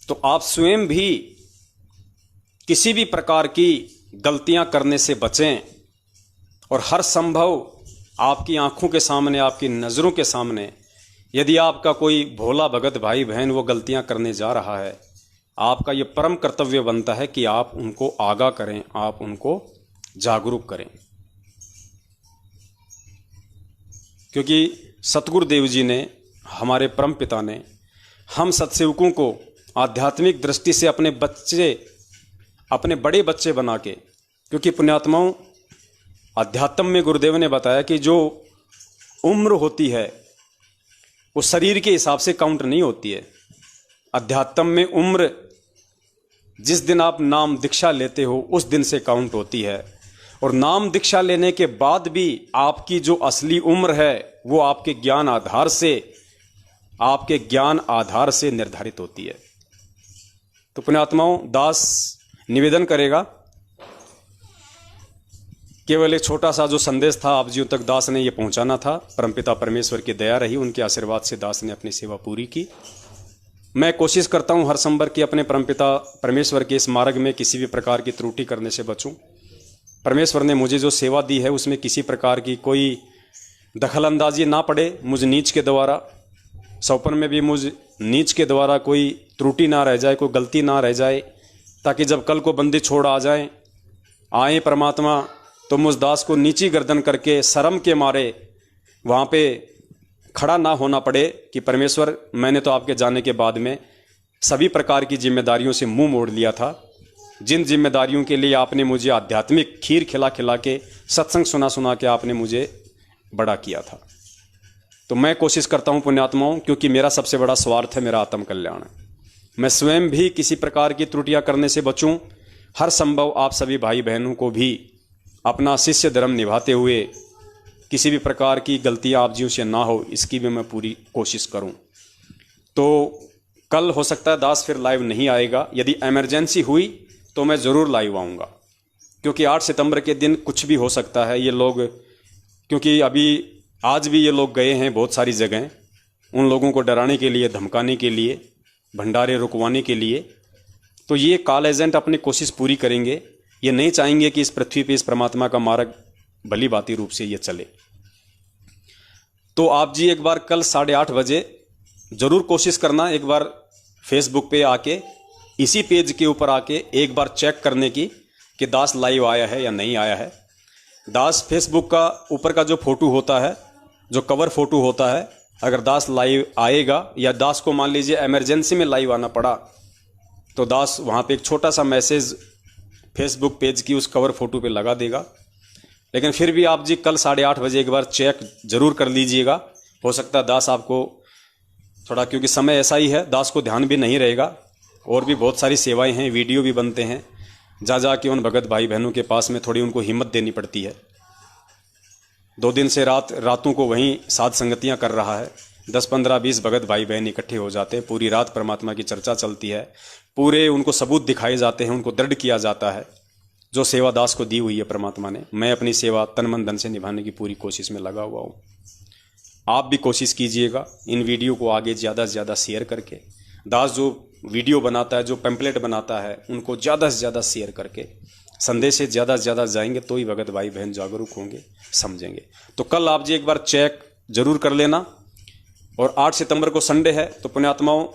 तो आप स्वयं भी किसी भी प्रकार की गलतियां करने से बचें और हर संभव आपकी आंखों के सामने, आपकी नज़रों के सामने यदि आपका कोई भोला भगत भाई बहन वो गलतियां करने जा रहा है, आपका ये परम कर्तव्य बनता है कि आप उनको आगाह करें, आप उनको जागरूक करें। क्योंकि सतगुरुदेव जी ने, हमारे परम पिता ने हम सत्सेवकों को आध्यात्मिक दृष्टि से अपने बड़े बच्चे बना के, क्योंकि पुण्यात्माओं अध्यात्म में गुरुदेव ने बताया कि जो उम्र होती है वो शरीर के हिसाब से काउंट नहीं होती है। अध्यात्म में उम्र जिस दिन आप नाम दीक्षा लेते हो उस दिन से काउंट होती है, और नाम दीक्षा लेने के बाद भी आपकी जो असली उम्र है वो आपके ज्ञान आधार से निर्धारित होती है। तो पुण्यात्माओं, दास निवेदन करेगा, केवल एक छोटा सा जो संदेश था आप जियों तक दास ने ये पहुंचाना था। परमपिता परमेश्वर की दया रही, उनके आशीर्वाद से दास ने अपनी सेवा पूरी की। मैं कोशिश करता हूं हर संभव कि अपने परमपिता परमेश्वर के इस मार्ग में किसी भी प्रकार की त्रुटि करने से बचूं। परमेश्वर ने मुझे जो सेवा दी है उसमें किसी प्रकार की कोई दखल अंदाजी ना पड़े मुझ नीच के द्वारा। सौपन में भी मुझ नीच के द्वारा कोई त्रुटि ना रह जाए, कोई गलती ना रह जाए, ताकि जब कल को बंदी छोड़ आए परमात्मा तो मुझ दास को नीची गर्दन करके शर्म के मारे वहाँ पे खड़ा ना होना पड़े कि परमेश्वर, मैंने तो आपके जाने के बाद में सभी प्रकार की जिम्मेदारियों से मुंह मोड़ लिया था। जिन जिम्मेदारियों के लिए आपने मुझे आध्यात्मिक खीर खिला खिला के, सत्संग सुना के आपने मुझे बड़ा किया था। तो मैं कोशिश करता हूँ पुण्यात्माओं, क्योंकि मेरा सबसे बड़ा स्वार्थ है मेरा आत्म कल्याण। मैं स्वयं भी किसी प्रकार की त्रुटियां करने से बचूं। हर संभव आप सभी भाई बहनों को भी अपना शिष्य धर्म निभाते हुए किसी भी प्रकार की गलतियां आप जियों से ना हो, इसकी भी मैं पूरी कोशिश करूं। तो कल हो सकता है दास फिर लाइव नहीं आएगा। यदि इमरजेंसी हुई तो मैं ज़रूर लाइव आऊँगा, क्योंकि 8 सितंबर के दिन कुछ भी हो सकता है। ये लोग, क्योंकि अभी आज भी ये लोग गए हैं बहुत सारी जगह, उन लोगों को डराने के लिए, धमकाने के लिए, भंडारे रुकवाने के लिए। तो ये काल एजेंट अपनी कोशिश पूरी करेंगे। ये नहीं चाहेंगे कि इस पृथ्वी पे इस परमात्मा का मार्ग भली भांति रूप से ये चले। तो आप जी एक बार कल 8:30 बजे जरूर कोशिश करना, एक बार फेसबुक पे आके, इसी पेज के ऊपर आके एक बार चेक करने की कि दास लाइव आया है या नहीं आया है। दास फेसबुक का ऊपर का जो फोटो होता है, जो कवर फोटो होता है, अगर दास लाइव आएगा या दास को मान लीजिए इमरजेंसी में लाइव आना पड़ा तो दास वहाँ पे एक छोटा सा मैसेज फेसबुक पेज की उस कवर फोटो पे लगा देगा। लेकिन फिर भी आप जी कल 8:30 बजे एक बार चेक जरूर कर लीजिएगा। हो सकता है दास आपको थोड़ा, क्योंकि समय ऐसा ही है, दास को ध्यान भी नहीं रहेगा। और भी बहुत सारी सेवाएं हैं, वीडियो भी बनते हैं, जा के उन भगत भाई बहनों के पास में थोड़ी उनको हिम्मत देनी पड़ती है। 2 दिन से रातों को वहीं साध संगतियां कर रहा है। 10, 15, 20 भगत भाई बहन इकट्ठे हो जाते हैं, पूरी रात परमात्मा की चर्चा चलती है, पूरे उनको सबूत दिखाए जाते हैं, उनको दृढ़ किया जाता है जो सेवा दास को दी हुई है परमात्मा ने। मैं अपनी सेवा तन मन धन से निभाने की पूरी कोशिश में लगा हुआ हूँ। आप भी कोशिश कीजिएगा इन वीडियो को आगे ज़्यादा से ज़्यादा शेयर करके। दास जो वीडियो बनाता है, जो पैम्पलेट बनाता है, उनको ज़्यादा से ज़्यादा शेयर करके संदेश से ज़्यादा से ज़्यादा जाएंगे तो ही भगत भाई बहन जागरूक होंगे, समझेंगे। तो कल आप जी एक बार चेक जरूर कर लेना। और 8 सितंबर को संडे है, तो पुण्यात्माओं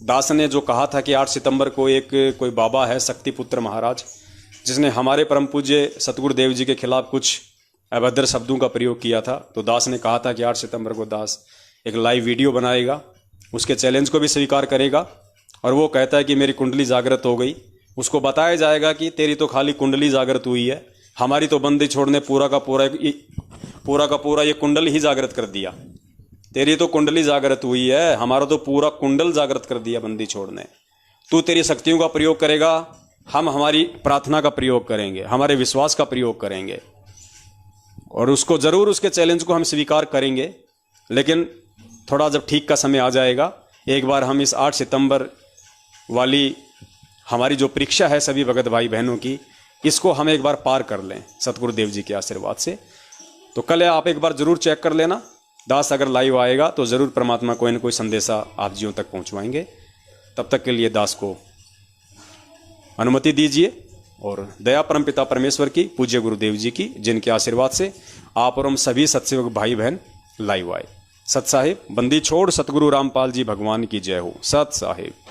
दास ने जो कहा था कि 8 सितंबर को एक कोई बाबा है शक्तिपुत्र महाराज, जिसने हमारे परम पूज्य सतगुरु देव जी के खिलाफ कुछ अभद्र शब्दों का प्रयोग किया था, तो दास ने कहा था कि 8 सितंबर को दास एक लाइव वीडियो बनाएगा, उसके चैलेंज को भी स्वीकार करेगा। और वो कहता है कि मेरी कुंडली जागृत हो गई। उसको बताया जाएगा कि तेरी तो खाली कुंडली जागृत हुई है, हमारी तो बंदी छोड़ने पूरा का पूरा ये कुंडल ही जागृत कर दिया। तेरी तो कुंडली जागृत हुई है, हमारा तो पूरा कुंडल जागृत कर दिया बंदी छोड़ने। तू तेरी शक्तियों का प्रयोग करेगा, हम हमारी प्रार्थना का प्रयोग करेंगे, हमारे विश्वास का प्रयोग करेंगे, और उसको जरूर उसके चैलेंज को हम स्वीकार करेंगे। लेकिन थोड़ा जब ठीक का समय आ जाएगा, एक बार हम इस 8 सितंबर वाली हमारी जो परीक्षा है सभी भगत भाई बहनों की, इसको हम एक बार पार कर लें सतगुरुदेव जी के आशीर्वाद से। तो कल आप एक बार जरूर चेक कर लेना। दास अगर लाइव आएगा तो जरूर परमात्मा कोई न कोई संदेशा आप जियों तक पहुंचवाएंगे। तब तक के लिए दास को अनुमति दीजिए, और दया परमपिता परमेश्वर की, पूज्य गुरुदेव जी की, जिनके आशीर्वाद से आप और हम सभी सत्सेवक भाई बहन लाइव आए। सत साहिब बंदी छोड़ सतगुरु रामपाल जी भगवान की जय हो। सत साहिब।